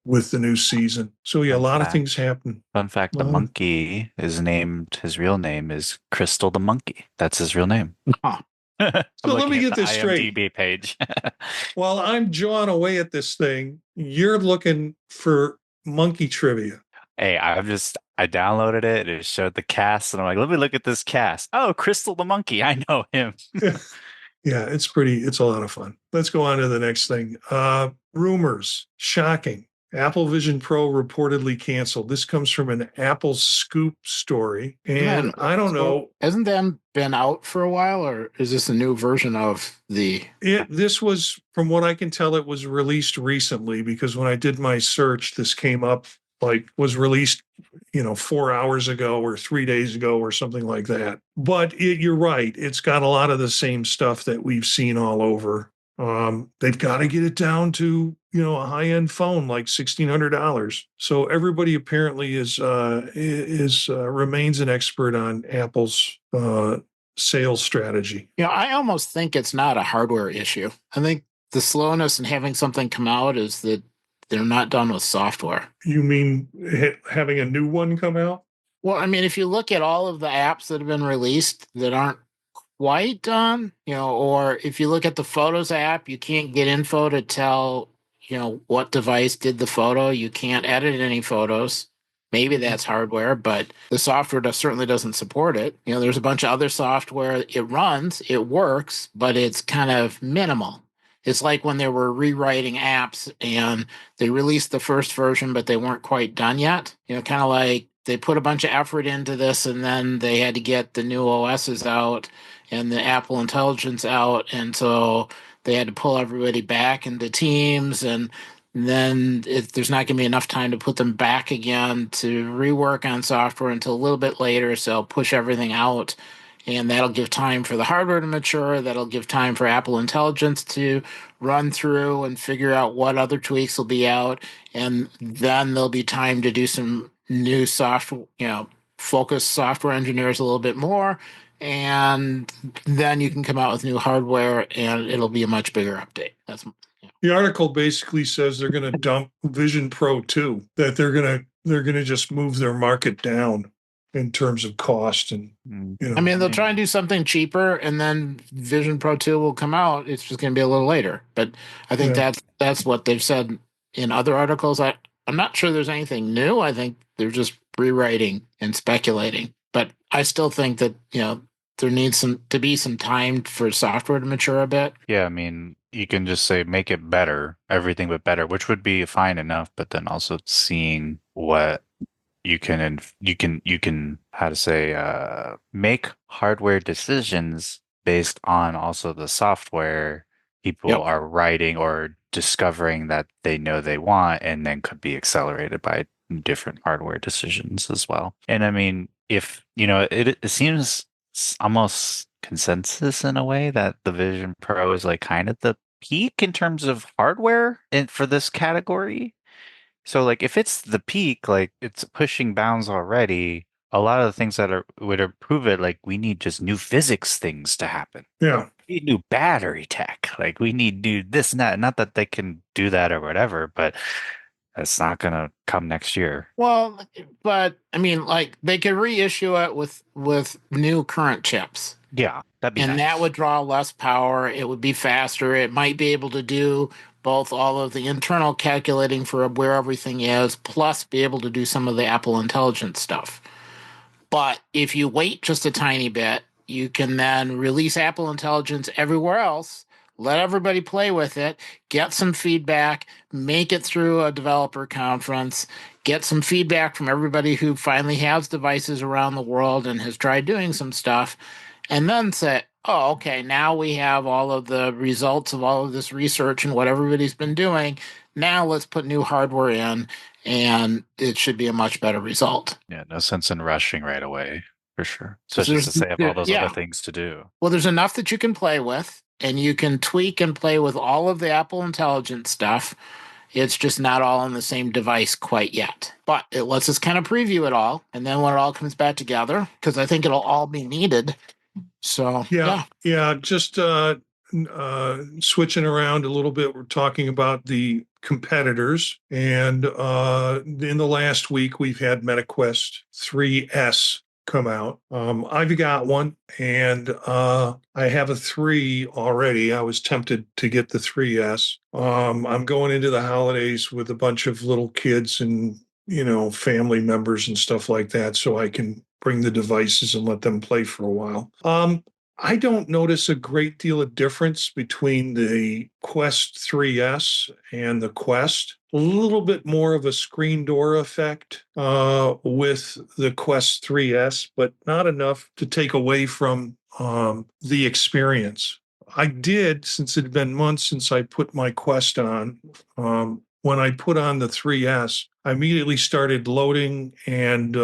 with the new season. So yeah, a lot of things happen. Fun fact: the monkey is named. His real name is Crystal the monkey. That's his real name. Huh. So let me get this straight. IMDb page. While I'm jawing away at this thing, you're looking for monkey trivia. Hey, I downloaded it. It showed the cast, and I'm like, let me look at this cast. Oh, Crystal the monkey. I know him. Yeah, it's a lot of fun. Let's go on to the next thing. Rumors, shocking. Apple Vision Pro reportedly canceled. This comes from an Apple Scoop story. And I don't know. Hasn't that been out for a while, or is this a new version of the... This was, from what I can tell, it was released recently, because when I did my search, this came up, was released 4 hours ago or 3 days ago or something like that. But you're right. It's got a lot of the same stuff that we've seen all over. They've got to get it down to, a high-end phone, like $1,600. So everybody apparently remains an expert on Apple's sales strategy. I almost think it's not a hardware issue. I think the slowness in having something come out is that they're not done with software. You mean having a new one come out? Well, I mean, if you look at all of the apps that have been released that aren't quite done, or if you look at the Photos app, you can't get info to tell, what device did the photo. You can't edit any photos. Maybe that's hardware, but the software certainly doesn't support it. There's a bunch of other software. It runs, it works, but it's kind of minimal. It's like when they were rewriting apps and they released the first version, but they weren't quite done yet. Kind of like they put a bunch of effort into this, and then they had to get the new OSs out and the Apple Intelligence out. And so they had to pull everybody back into teams, and then there's not going to be enough time to put them back again to rework on software until a little bit later. So I'll push everything out, and that'll give time for the hardware to mature. That'll give time for Apple Intelligence to run through and figure out what other tweaks will be out. And then there'll be time to do some new software, focus software engineers a little bit more. And then you can come out with new hardware, and it'll be a much bigger update. The article basically says they're going to dump Vision Pro 2, that they're going to just move their market down in terms of cost. And I mean, they'll try and do something cheaper, and then Vision Pro 2 will come out. It's just going to be a little later. But I think that's what they've said in other articles. I'm not sure there's anything new. I think they're just rewriting and speculating. But I still think that, there needs to be some time for software to mature a bit. Yeah, I mean, you can just say make it better, everything but better, which would be fine enough. But then also seeing what you can how to say make hardware decisions based on also the software people are writing or discovering that they know they want, and then could be accelerated by different hardware decisions as well. And I mean, if it seems almost consensus in a way that the Vision Pro is like kind of the peak in terms of hardware for this category. So like if it's the peak, like it's pushing bounds already. A lot of the things that would improve it, like we need just new physics things to happen. Yeah. We need new battery tech. Like we need new this and that. Not that they can do that or whatever, but it's not gonna come next year. Well, but I mean, like they could reissue it with new current chips. Yeah, that'd be And nice. that would draw less power. It would be faster. It might be able to do both all of the internal calculating for where everything is, plus be able to do some of the Apple Intelligence stuff. But if you wait just a tiny bit, you can then release Apple Intelligence everywhere else, let everybody play with it, get some feedback, make it through a developer conference, get some feedback from everybody who finally has devices around the world and has tried doing some stuff, and then say, oh, okay, now we have all of the results of all of this research and what everybody's been doing. Now let's put new hardware in, and it should be a much better result. Yeah, no sense in rushing right away, for sure. 'Cause Especially since they have all those yeah. other things to do. Well, there's enough that you can play with, and you can tweak and play with all of the Apple Intelligence stuff. It's just not all on the same device quite yet. But it lets us kind of preview it all, and then when it all comes back together, because I think it'll all be needed. So Yeah. Just switching around a little bit. We're talking about the competitors, and in the last week we've had MetaQuest 3S come out. I've got one, and I have a 3 already. I was tempted to get the 3S. I'm going into the holidays with a bunch of little kids and family members and stuff like that, so I can bring the devices and let them play for a while. I don't notice a great deal of difference between the Quest 3S and the Quest. A little bit more of a screen door effect with the Quest 3S, but not enough to take away from the experience. I did, since it had been months since I put my Quest on, when I put on the 3S, I immediately started loading and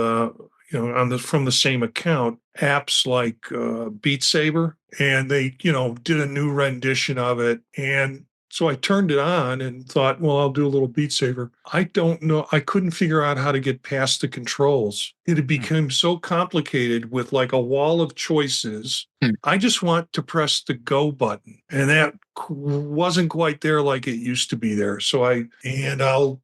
from the same account, apps like Beat Saber, and they did a new rendition of it. And so I turned it on and thought, well, I'll do a little Beat Saber. I don't know. I couldn't figure out how to get past the controls. It had become so complicated with like a wall of choices. I just want to press the go button, and that wasn't quite there like it used to be there. So I'll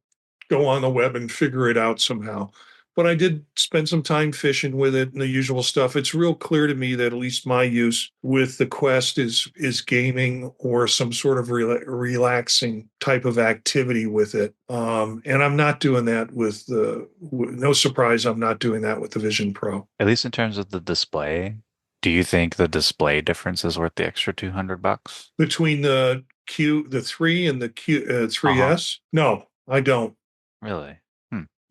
go on the web and figure it out somehow. But I did spend some time fishing with it and the usual stuff. It's real clear to me that at least my use with the Quest is gaming or some sort of relaxing type of activity with it. And I'm not doing that with no surprise, I'm not doing that with the Vision Pro. At least in terms of the display, do you think the display difference is worth the extra $200? Between the 3 and the 3S? No, I don't. Really?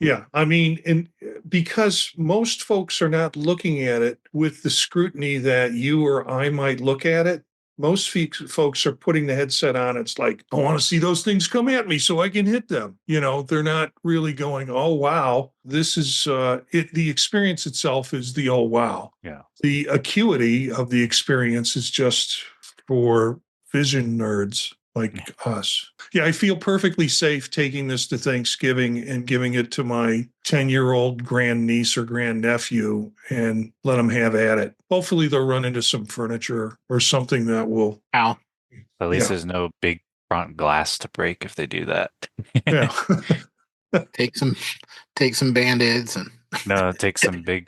Yeah, I mean, because most folks are not looking at it with the scrutiny that you or I might look at it. Most folks are putting the headset on. It's like, I want to see those things come at me so I can hit them. They're not really going, oh, wow, this is it. The experience itself is the, oh, wow. Yeah. The acuity of the experience is just for vision nerds like us. Yeah, I feel perfectly safe taking this to Thanksgiving and giving it to my 10-year-old grandniece or grandnephew and let them have at it. Hopefully they'll run into some furniture or something that will... Ow. At least there's no big front glass to break if they do that. Yeah. Take some Band-Aids and... No, take some big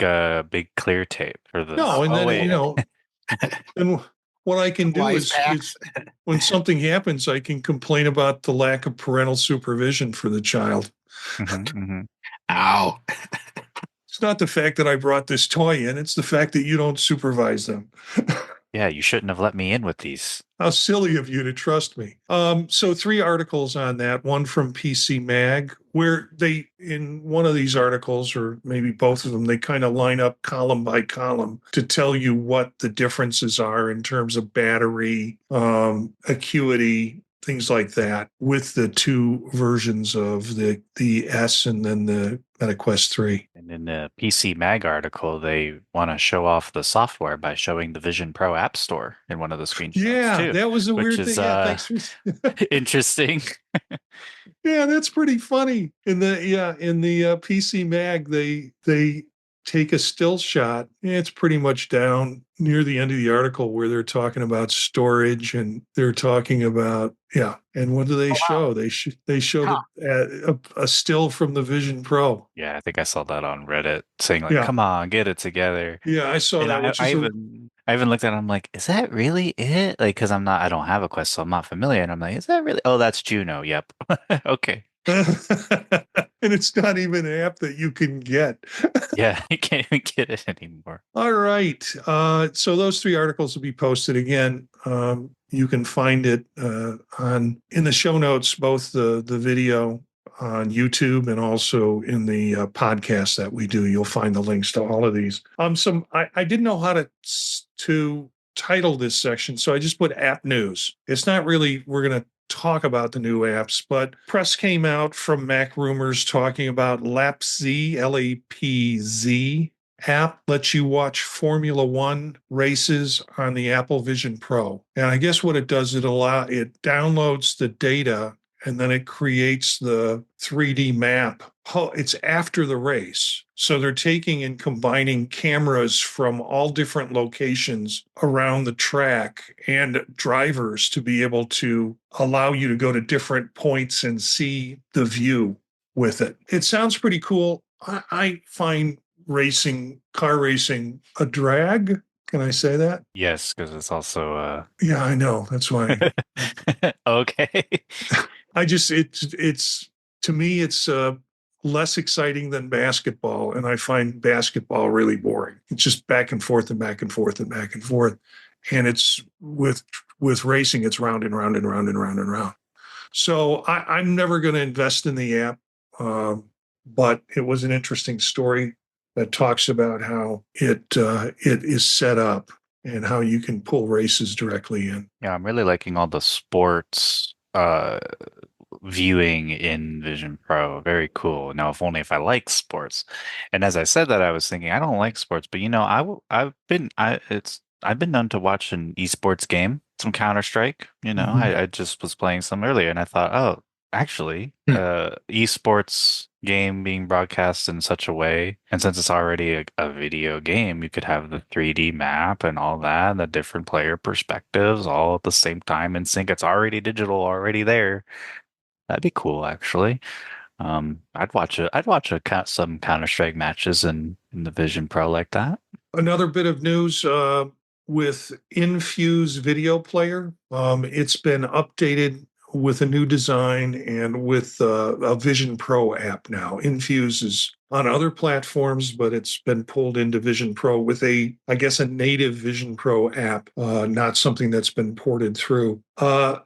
clear tape for this. No, and then, and what I can do is when something happens, I can complain about the lack of parental supervision for the child. Ow. It's not the fact that I brought this toy in. It's the fact that you don't supervise them. Yeah, you shouldn't have let me in with these. How silly of you to trust me. So 3 articles on that, one from PC Mag, where they, in one of these articles, or maybe both of them, they kind of line up column by column to tell you what the differences are in terms of battery, acuity, things like that with the two versions of the S and then the MetaQuest 3. And in the PC Mag article, they want to show off the software by showing the Vision Pro App Store in one of the screenshots Yeah, too, that was a which weird is thing. Yeah, thanks for interesting. Yeah, that's pretty funny. In the PC Mag, they take a still shot. It's pretty much down near the end of the article where they're talking about storage and they're talking about And what do they Oh, wow. show? They show Huh. a still from the Vision Pro. Yeah, I think I saw that on Reddit saying like, Yeah, "Come on, get it together." yeah, I saw And that, I, which I is a even looked at it, I'm like, is that really it? Like, because I don't have a Quest, so I'm not familiar. And I'm like, is that really? Oh, that's Juno. Yep. Okay. and it's not even an app that you can get. Yeah, you can't even get it anymore. All right. So those three articles will be posted again. You can find it in the show notes, both the video on YouTube and also in the podcast that we do. You'll find the links to all of these. I didn't know how to title this section, so I just put app news. It's not really we're going to talk about the new apps, but press came out from Mac Rumors talking about LAPZ, LAPZ app lets you watch Formula One races on the Apple Vision Pro. And I guess what it does, it downloads the data and then it creates the 3D map. It's after the race. So they're taking and combining cameras from all different locations around the track and drivers to be able to allow you to go to different points and see the view with it. It sounds pretty cool. I find car racing a drag. Can I say that? Yes, because it's also Yeah, I know. That's why. okay. It's to me, it's less exciting than basketball. And I find basketball really boring. It's just back and forth and back and forth and back and forth. And it's with racing, it's round and round and round and round and round. So I'm never going to invest in the app. But it was an interesting story that talks about how it is set up and how you can pull races directly in. Yeah, I'm really liking all the sports viewing in Vision Pro. Very cool. Now, if I like sports. And as I said that, I was thinking I don't like sports, but I've been known to watch an esports game, some Counter-Strike. I just was playing some earlier and I thought, oh, actually, esports game being broadcast in such a way, and since it's already a video game, you could have the 3D map and all that, and the different player perspectives all at the same time in sync. It's already digital, already there. That'd be cool, actually. I'd watch some Counter-Strike matches in the Vision Pro like that. Another bit of news with Infuse Video Player. It's been updated with a new design and with a Vision Pro app now. Infuse is on other platforms, but it's been pulled into Vision Pro with I guess, a native Vision Pro app, not something that's been ported through. I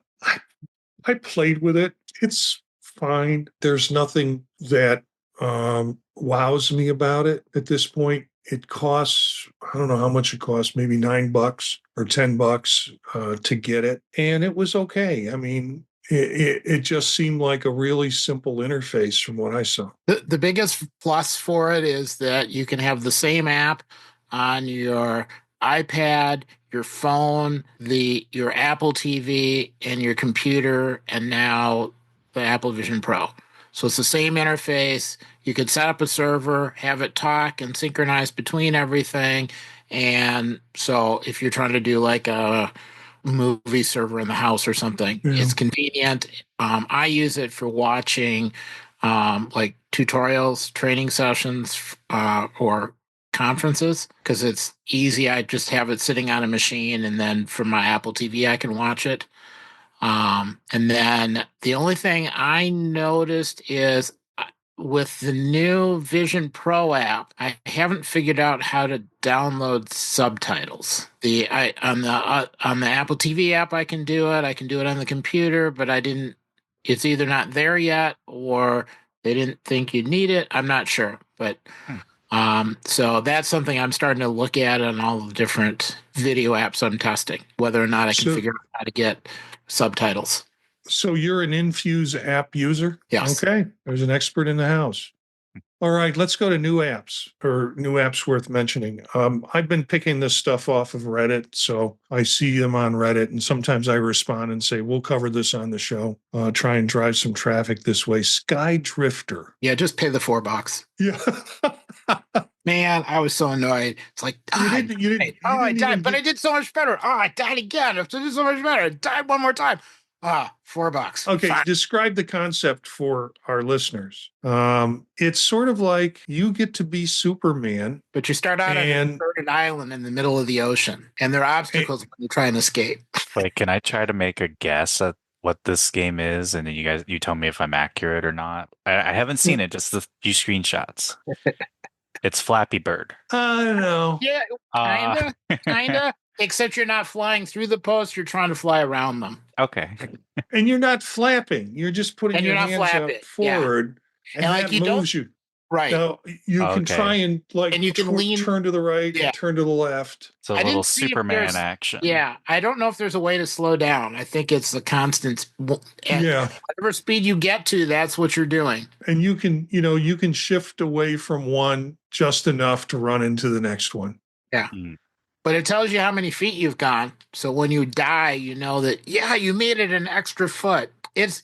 played with it. It's fine. There's nothing that wows me about it at this point. It costs, I don't know how much it costs, maybe $9 or $10 to get it. And it was okay. I mean, it just seemed like a really simple interface from what I saw. The biggest plus for it is that you can have the same app on your iPad, your phone, your Apple TV, and your computer, and now the Apple Vision Pro. So it's the same interface. You could set up a server, have it talk and synchronize between everything. And so if you're trying to do like a movie server in the house or something, it's convenient. I use it for watching like tutorials, training sessions, or conferences, because it's easy. I just have it sitting on a machine, and then from my Apple TV, I can watch it. And then the only thing I noticed is with the new Vision Pro app, I haven't figured out how to download subtitles. On the Apple TV app, I can do it. I can do it on the computer, but I didn't. It's either not there yet, or they didn't think you'd need it. I'm not sure, but so that's something I'm starting to look at on all the different video apps I'm testing, whether or not I can figure out how to get subtitles. So you're an Infuse app user? Yes. Okay. There's an expert in the house. All right, let's go to new apps or new apps worth mentioning. I've been picking this stuff off of Reddit, so I see them on Reddit, and sometimes I respond and say, "We'll cover this on the show." Try and drive some traffic this way. Sky Drifter. Yeah, just pay the $4. Yeah. Man, I was so annoyed. It's like, I died, but I did so much better. Oh, I died again. I did so much better. I died one more time. $4. Okay, Fine. describe the concept for our listeners. It's sort of like you get to be Superman. But you start out on a deserted island in the middle of the ocean, and there are obstacles when you try and escape. Wait, can I try to make a guess at what this game is, and then you tell me if I'm accurate or not? I haven't seen it, just a few screenshots. It's Flappy Bird. I don't know. Yeah, kinda. Except you're not flying through the posts; you're trying to fly around them. Okay. And you're not flapping; you're just putting your hands up forward, and that moves you. Right. Now you can try and you can lean, turn to the right, and turn to the left. It's a little Superman action. Yeah, I don't know if there's a way to slow down. I think it's the constant. Whatever speed you get to, that's what you're doing. And you can shift away from one just enough to run into the next one. Yeah. But it tells you how many feet you've gone. So when you die, you know that, you made it an extra foot. It's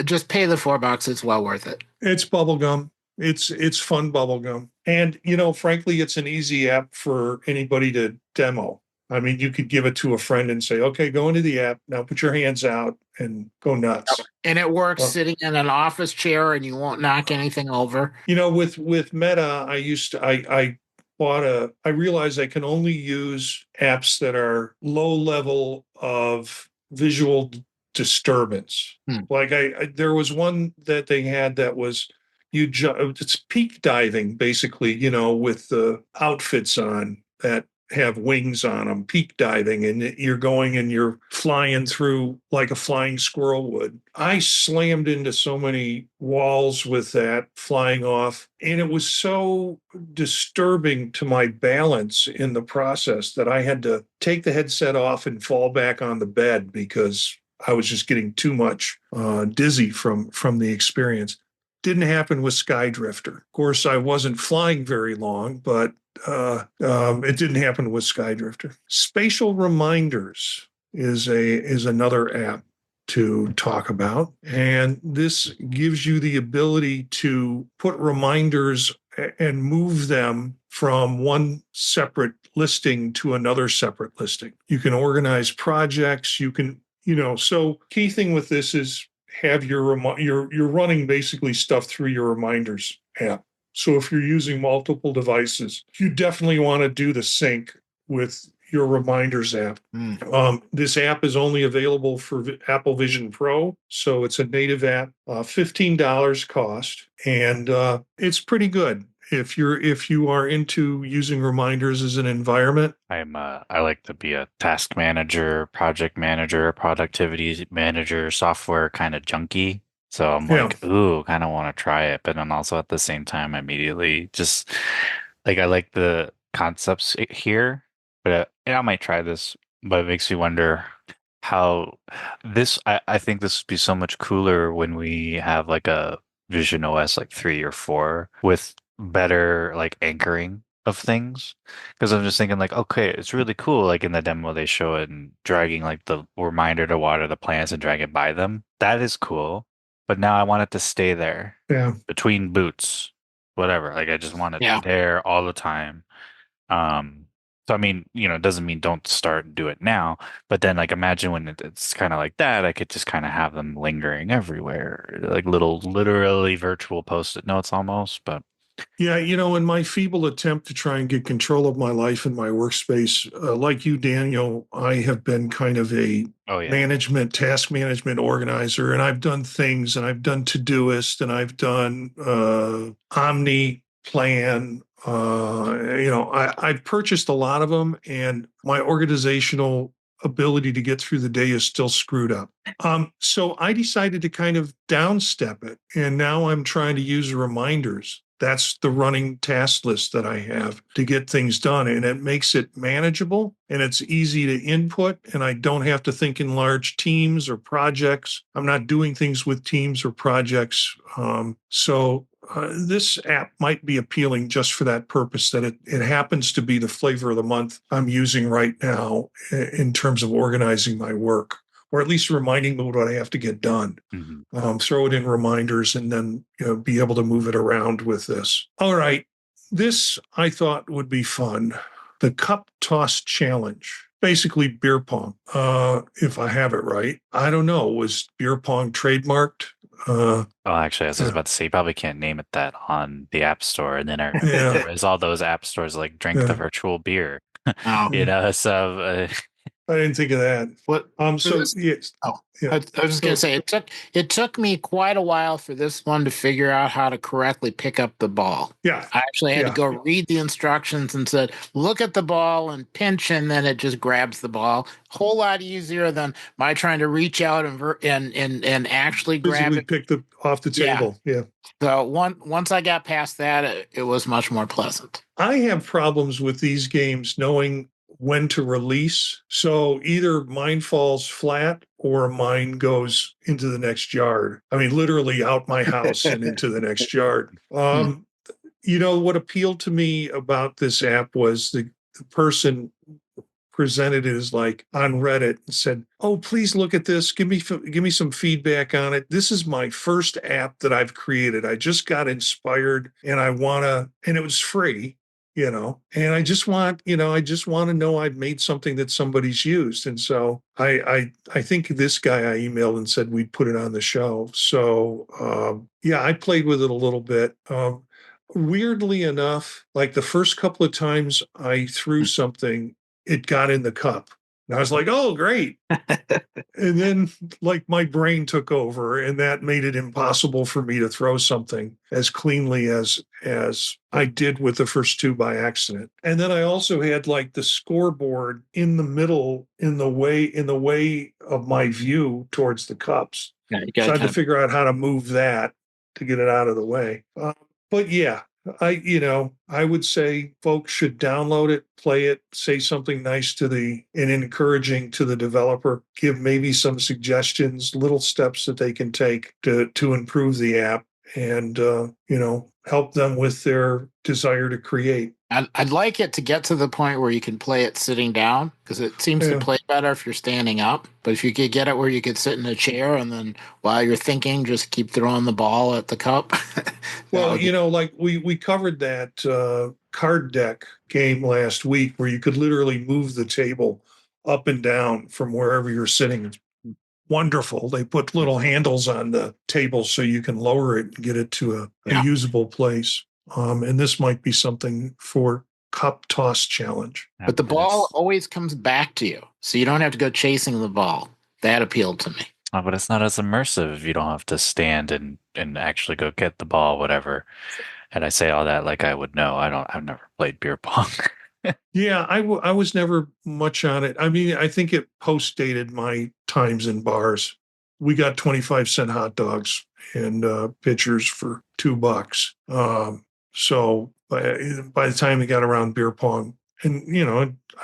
just pay the $4. It's well worth it. It's bubblegum. It's fun bubblegum. And, frankly, it's an easy app for anybody to demo. I mean, you could give it to a friend and say, okay, go into the app. Now put your hands out and go nuts. And it works sitting in an office chair and you won't knock anything over. With Meta, I realized I can only use apps that are low level of visual disturbance. Like there was one that they had that was it's peak diving, basically, with the outfits on that have wings on them, peak diving, and you're going and you're flying through like a flying squirrel would. I slammed into so many walls with that flying off, and it was so disturbing to my balance in the process that I had to take the headset off and fall back on the bed because I was just getting too much dizzy from the experience. Didn't happen with Sky Drifter. Of course, I wasn't flying very long, but it didn't happen with Sky Drifter. Spatial Reminders is another app to talk about, and this gives you the ability to put reminders and move them from one separate listing to another separate listing. You can organize projects. You can, so key thing with this is have you're running basically stuff through your reminders app. So if you're using multiple devices, you definitely want to do the sync with your reminders app. This app is only available for Apple Vision Pro, so it's a native app, $15 cost, and it's pretty good. If you are into using reminders as an environment. I like to be a task manager, project manager, productivity manager, software kind of junkie. So I'm like, ooh, kind of want to try it. But then also at the same time, immediately just like I like the concepts here, but I might try this, but it makes me wonder how I think this would be so much cooler when we have like a Vision OS like 3 or 4 with better like anchoring of things, because I'm just thinking like, okay, it's really cool, like in the demo they show it and dragging like the reminder to water the plants and drag it by them. That is cool, but now I want it to stay there between boots, whatever, like I just want it there all the time. So I mean, it doesn't mean don't start and do it now, but then like imagine when it's kind of like that, I could just kind of have them lingering everywhere, like little literally virtual post-it notes almost. But yeah, in my feeble attempt to try and get control of my life and my workspace, like you, Daniel, I have been kind of a task management organizer, and I've done things, and I've done Todoist, and I've done Omni Plan. I've purchased a lot of them, and my organizational ability to get through the day is still screwed up. So I decided to kind of downstep it, and now I'm trying to use reminders That's the running task list that I have to get things done. And it makes it manageable and it's easy to input. And I don't have to think in large teams or projects. I'm not doing things with teams or projects. This app might be appealing just for that purpose, that it happens to be the flavor of the month I'm using right now in terms of organizing my work, or at least reminding me what I have to get done. Throw it in reminders and then be able to move it around with this. All right. This I thought would be fun. The Cup Toss Challenge. Basically beer pong, if I have it right. I don't know. Was beer pong trademarked? Actually, I was just about to say, you probably can't name it that on the App Store. And then there is all those app stores like Drink the Virtual Beer. So I didn't think of that. What? Yes. I was just going to say, it took me quite a while for this one to figure out how to correctly pick up the ball. Yeah. I actually had to go read the instructions and said, look at the ball and pinch, and then it just grabs the ball. Whole lot easier than my trying to reach out and actually grab it. Pick it off the table. Yeah. So once I got past that, it was much more pleasant. I have problems with these games knowing when to release. So either mine falls flat or mine goes into the next yard. I mean, literally out my house and into the next yard. What appealed to me about this app was the person presented it as like on Reddit and said, "Oh, please look at this. Give me some feedback on it. This is my first app that I've created. I just got inspired and and it was free. And I just want to know I've made something that somebody's used." And so I think this guy I emailed and said we'd put it on the show. So I played with it a little bit. Weirdly enough, like the first couple of times I threw something, it got in the cup. And I was like, oh, great. And then like my brain took over and that made it impossible for me to throw something as cleanly as I did with the first two by accident. And then I also had like the scoreboard in the middle in the way of my view towards the cups. So I had to figure out how to move that to get it out of the way. But yeah, I would say folks should download it, play it, say something nice and encouraging to the developer, give maybe some suggestions, little steps that they can take to improve the app and, help them with their desire to create. I'd like it to get to the point where you can play it sitting down, because it seems to play better if you're standing up. But if you could get it where you could sit in a chair and then while you're thinking, just keep throwing the ball at the cup. Well, like we covered that card deck game last week where you could literally move the table up and down from wherever you're sitting. It's wonderful. They put little handles on the table so you can lower it and get it to a usable place. And this might be something for Cup Toss Challenge. But the ball always comes back to you, so you don't have to go chasing the ball. That appealed to me. Oh, but it's not as immersive if you don't have to stand and actually go get the ball, whatever. And I say all that like I would know. I've never played beer pong. Yeah, I was never much on it. I mean, I think it post-dated my times in bars. We got 25-cent hot dogs and pitchers for $2. So by the time we got around beer pong, and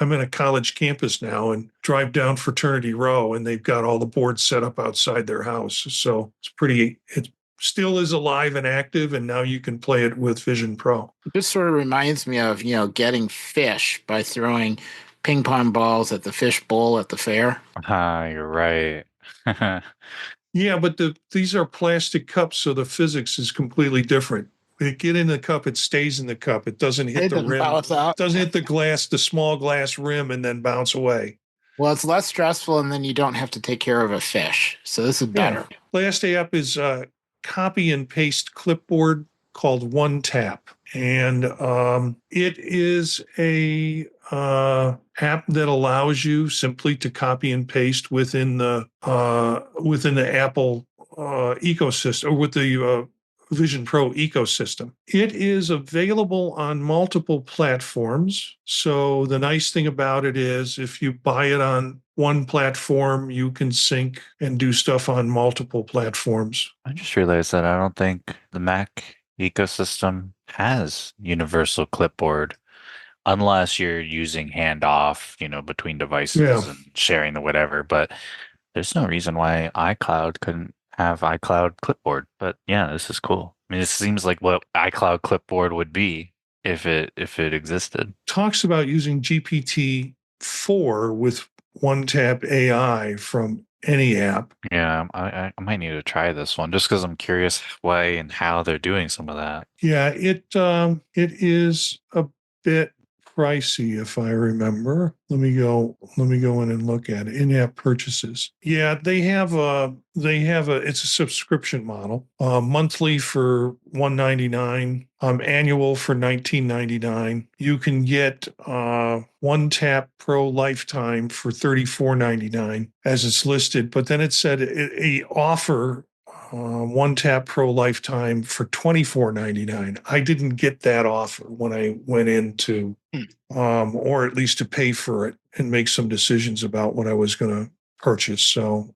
I'm in a college campus now and drive down Fraternity Row, and they've got all the boards set up outside their house. So it still is alive and active, and now you can play it with Vision Pro. This sort of reminds me of, getting fish by throwing ping pong balls at the fish bowl at the fair. You're right. Yeah, but these are plastic cups, so the physics is completely different. It get in the cup, it stays in the cup. It doesn't hit the rim. It doesn't hit the small glass rim and then bounce away. Well, it's less stressful, and then you don't have to take care of a fish. So this is better. Yeah. Last app is a copy and paste clipboard called One Tap. And it is a app that allows you simply to copy and paste within the Apple ecosystem, or with the Vision Pro ecosystem. It is available on multiple platforms. So the nice thing about it is if you buy it on one platform, you can sync and do stuff on multiple platforms. I just realized that I don't think the Mac ecosystem has universal clipboard unless you're using handoff, between Yeah. devices and sharing the whatever. But there's no reason why iCloud couldn't have iCloud clipboard. But yeah, this is cool. I mean, it seems like what iCloud clipboard would be if it existed. Talks about using GPT-4 with one tap AI from any app. Yeah, I might need to try this one just because I'm curious why and how they're doing some of that. Yeah, it is a bit pricey if I remember. Let me go in and look at it. In-app purchases. Yeah, they have a it's a subscription model. Monthly for $199, annual for $19.99. You can get one tap pro lifetime for $34.99 as it's listed, but then it said a offer one tap pro lifetime for $24.99. I didn't get that offer when I went into, or at least to pay for it and make some decisions about what I was going to purchase. So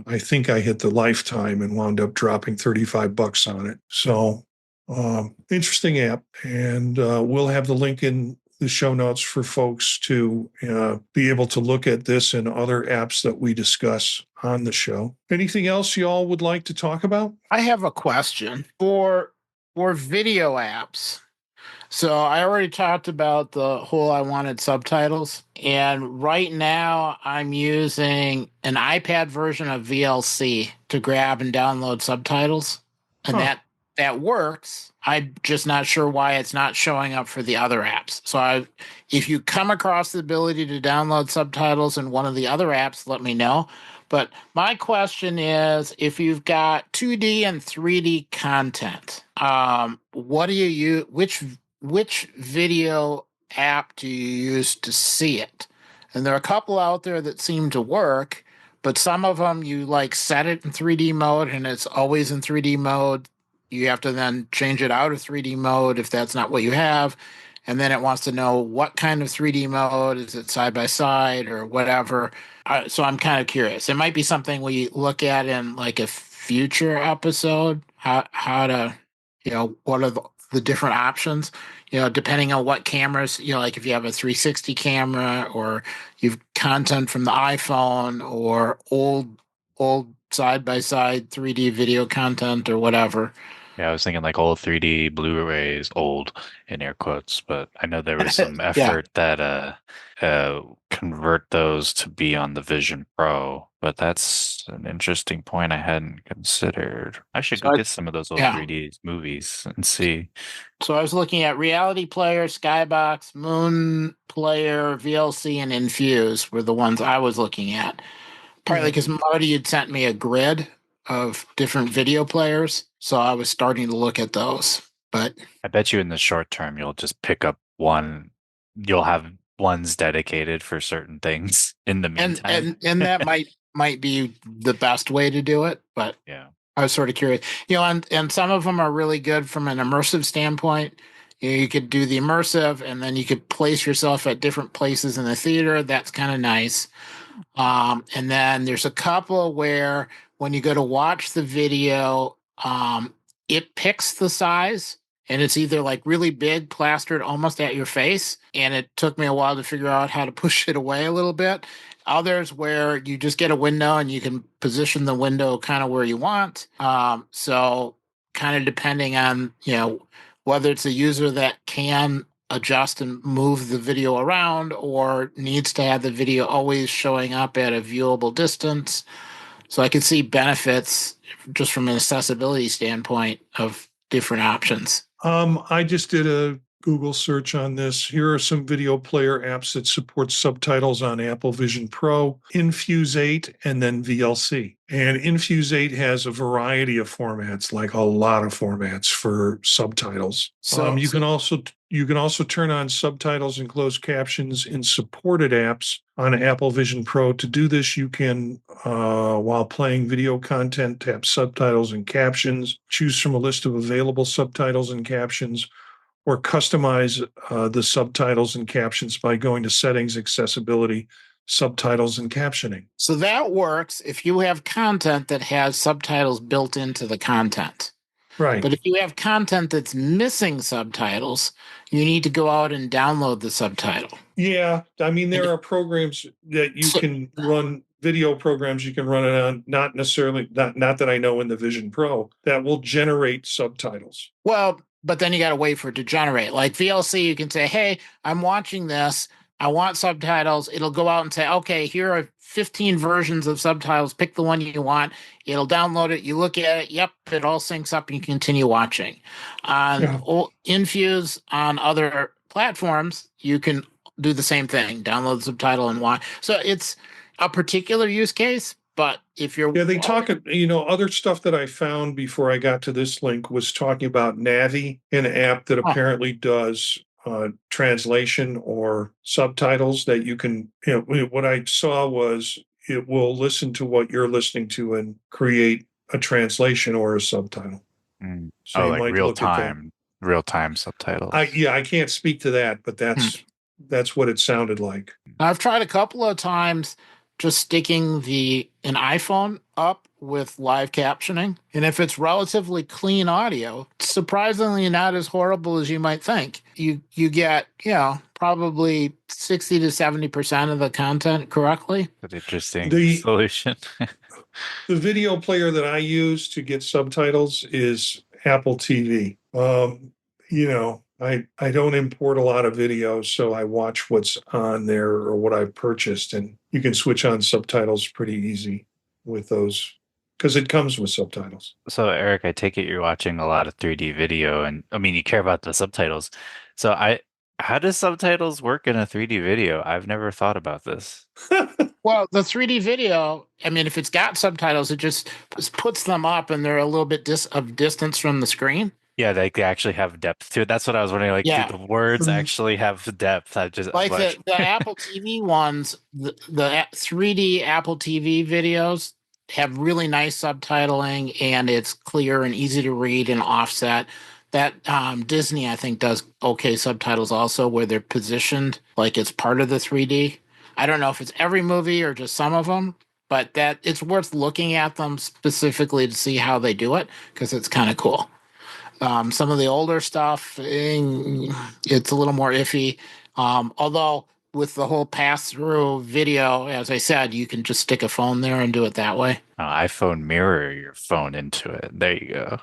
I think I hit the lifetime and wound up dropping $35 on it. So interesting app, and we'll have the link in the show notes for folks to be able to look at this and other apps that we discuss on the show. Anything else y'all would like to talk about? I have a question for video apps. So I already talked about the whole I wanted subtitles, and right now I'm using an iPad version of VLC to grab and download subtitles, and that works. I'm just not sure why it's not showing up for the other apps. So if you come across the ability to download subtitles in one of the other apps, let me know. But my question is, if you've got 2D and 3D content, what do you use? Which video app do you use to see it? And there are a couple out there that seem to work, but some of them you like set it in 3D mode and it's always in 3D mode. You have to then change it out of 3D mode if that's not what you have. And then it wants to know what kind of 3D mode. Is it side by side or whatever? So I'm kind of curious. It might be something we look at in like a future episode, how to, what are the different options, depending on what cameras, like if you have a 360 camera or you've content from the iPhone or old side by side 3D video content or whatever. Yeah, I was thinking like old 3D Blu-rays, old in air quotes, but I know there was some Yeah. effort that convert those to be on the Vision Pro. But that's an interesting point I hadn't considered. I should So go get some of those old yeah. 3D movies and see. So I was looking at Reality Player, Skybox, Moon Player, VLC, and Infuse were the ones I was looking at. Partly because Marty had sent me a grid of different video players, so I was starting to look at those. But I bet you in the short term you'll just pick up one. You'll have ones dedicated for certain things in the meantime. and that might be the best way to do it. But Yeah. I was sort of curious, and some of them are really good from an immersive standpoint. You could do the immersive, and then you could place yourself at different places in the theater. That's kind of nice. And then there's a couple where when you go to watch the video, it picks the size, and it's either like really big, plastered almost at your face, and it took me a while to figure out how to push it away a little bit. Others where you just get a window and you can position the window kind of where you want. So kind of depending on, whether it's a user that can adjust and move the video around or needs to have the video always showing up at a viewable distance. So I can see benefits just from an accessibility standpoint of different options. I just did a Google search on this. Here are some video player apps that support subtitles on Apple Vision Pro, Infuse 8, and then VLC. And Infuse 8 has a variety of formats, like a lot of formats for subtitles. So you can also turn on subtitles and closed captions in supported apps on Apple Vision Pro. To do this, you can, while playing video content, tap subtitles and captions, choose from a list of available subtitles and captions, or customize the subtitles and captions by going to Settings, Accessibility, Subtitles, and Captioning. So that works if you have content that has subtitles built into the content. Right. But if you have content that's missing subtitles, you need to go out and download the subtitle. Yeah, I mean, And there are programs that you so, can run, video programs you can run it on, not necessarily, not that I know in the Vision Pro, that will generate subtitles. well, but then you got to wait for it to generate. Like VLC, you can say, hey, I'm watching this. I want subtitles. It'll go out and say, okay, here are 15 versions of subtitles. Pick the one you want. It'll download it. You look at it. Yep, it all syncs up and you continue watching. On Yeah. Infuse on other platforms, you can do the same thing. Download the subtitle and watch. So it's a particular use case, but if you're Yeah, they talk, other stuff that I found before I got to this link was talking about Navi, an app that oh, apparently does translation or subtitles that you can, what I saw was it will listen to what you're listening to and create a translation or a subtitle. Mm. So Oh, you like might look at that. real time subtitles. I can't speak to that, but that's what it sounded like. I've tried a couple of times just sticking an iPhone up with live captioning, and if it's relatively clean audio, it's surprisingly not as horrible as you might think. You get, probably 60 to 70% of the content correctly. An interesting The solution. the video player that I use to get subtitles is Apple TV. I don't import a lot of videos, so I watch what's on there or what I've purchased, and you can switch on subtitles pretty easy with those because it comes with subtitles. So, Eric, I take it you're watching a lot of 3D video, and I mean, you care about the subtitles. So, how does subtitles work in a 3D video? I've never thought about this. Well, the 3D video, I mean, if it's got subtitles, it just puts them up and they're a little bit of distance from the screen. Yeah, they actually have depth to it. That's what I was wondering. Like, do Yeah. the words actually have depth? I just Like the Apple TV ones, the 3D Apple TV videos have really nice subtitling and it's clear and easy to read and offset. That Disney, I think, does okay subtitles also where they're positioned like it's part of the 3D. I don't know if it's every movie or just some of them, but that it's worth looking at them specifically to see how they do it because it's kind of cool. Some of the older stuff, it's a little more iffy. Although with the whole pass-through video, as I said, you can just stick a phone there and do it that way. iPhone mirror your phone into it. There you go.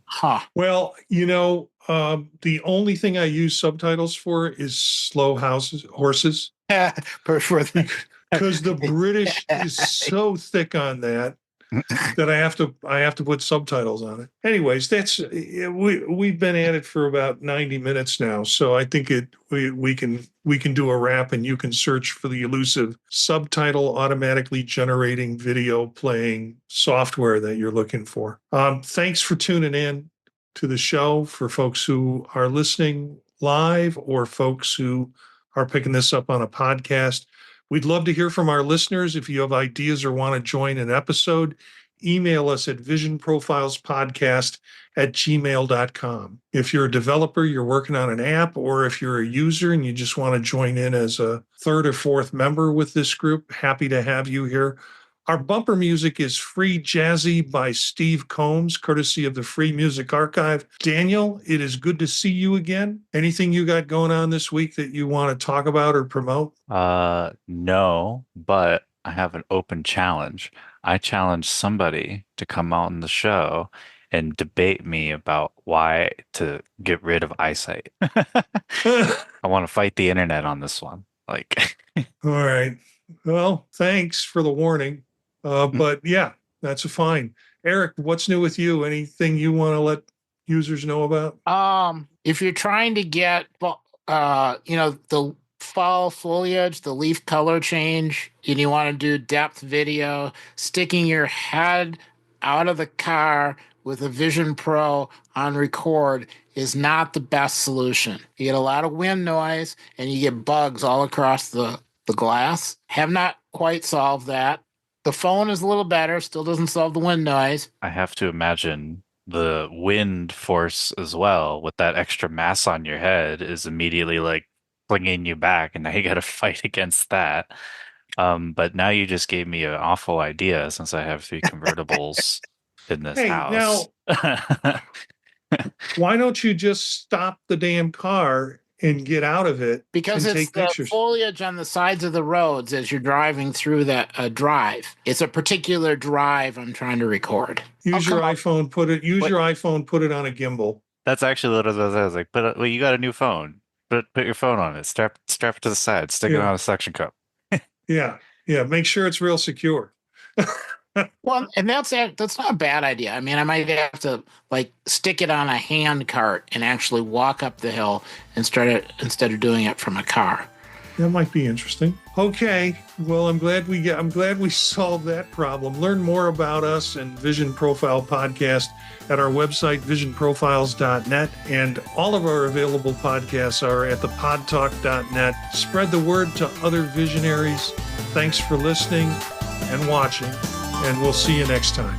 Huh. Well, the only thing I use subtitles for is slow horses because the British is so thick on that I have to put subtitles on it. Anyways, we've been at it for about 90 minutes now, so I think we can do a wrap and you can search for the elusive subtitle automatically generating video playing software that you're looking for. Thanks for tuning in to the show for folks who are listening live or folks who are picking this up on a podcast. We'd love to hear from our listeners. If you have ideas or want to join an episode, email us at visionprofilespodcast@gmail.com. If you're a developer, you're working on an app, or if you're a user and you just want to join in as a third or fourth member with this group, happy to have you here. Our bumper music is Free Jazzy by Steve Combs, courtesy of the Free Music Archive. Daniel, it is good to see you again. Anything you got going on this week that you want to talk about or promote? No, but I have an open challenge. I challenge somebody to come out on the show and debate me about why to get rid of eyesight. I want to fight the internet on this one. Like, All right. Well, thanks for the warning. But yeah, that's fine. Eric, what's new with you? Anything you want to let users know about? If you're trying to get, the fall foliage, the leaf color change, and you want to do depth video, sticking your head out of the car with a Vision Pro on record is not the best solution. You get a lot of wind noise and you get bugs all across the glass. Have not quite solved that. The phone is a little better, still doesn't solve the wind noise. I have to imagine the wind force as well with that extra mass on your head is immediately like flinging you back, and now you got to fight against that. But now you just gave me an awful idea since I have 3 convertibles. in this Hey, house. Why don't you just stop the damn car and get out of it Because and it's take the pictures? foliage on the sides of the roads as you're driving through that drive. It's a particular drive I'm trying to record. Use your iPhone, put it on a gimbal. That's actually what I was like, but well, you got a new phone. Put your phone on it. Strap it to the side. Stick it Yeah. on a suction cup. Yeah. Make sure it's real secure. Well, and that's not a bad idea. I mean, I might have to like stick it on a hand cart and actually walk up the hill instead of doing it from a car. That might be interesting. Okay. Well, I'm glad we solved that problem. Learn more about us and Vision Profile Podcast at our website, visionprofiles.net. And all of our available podcasts are at thepodtalk.net. Spread the word to other visionaries. Thanks for listening and watching, and we'll see you next time.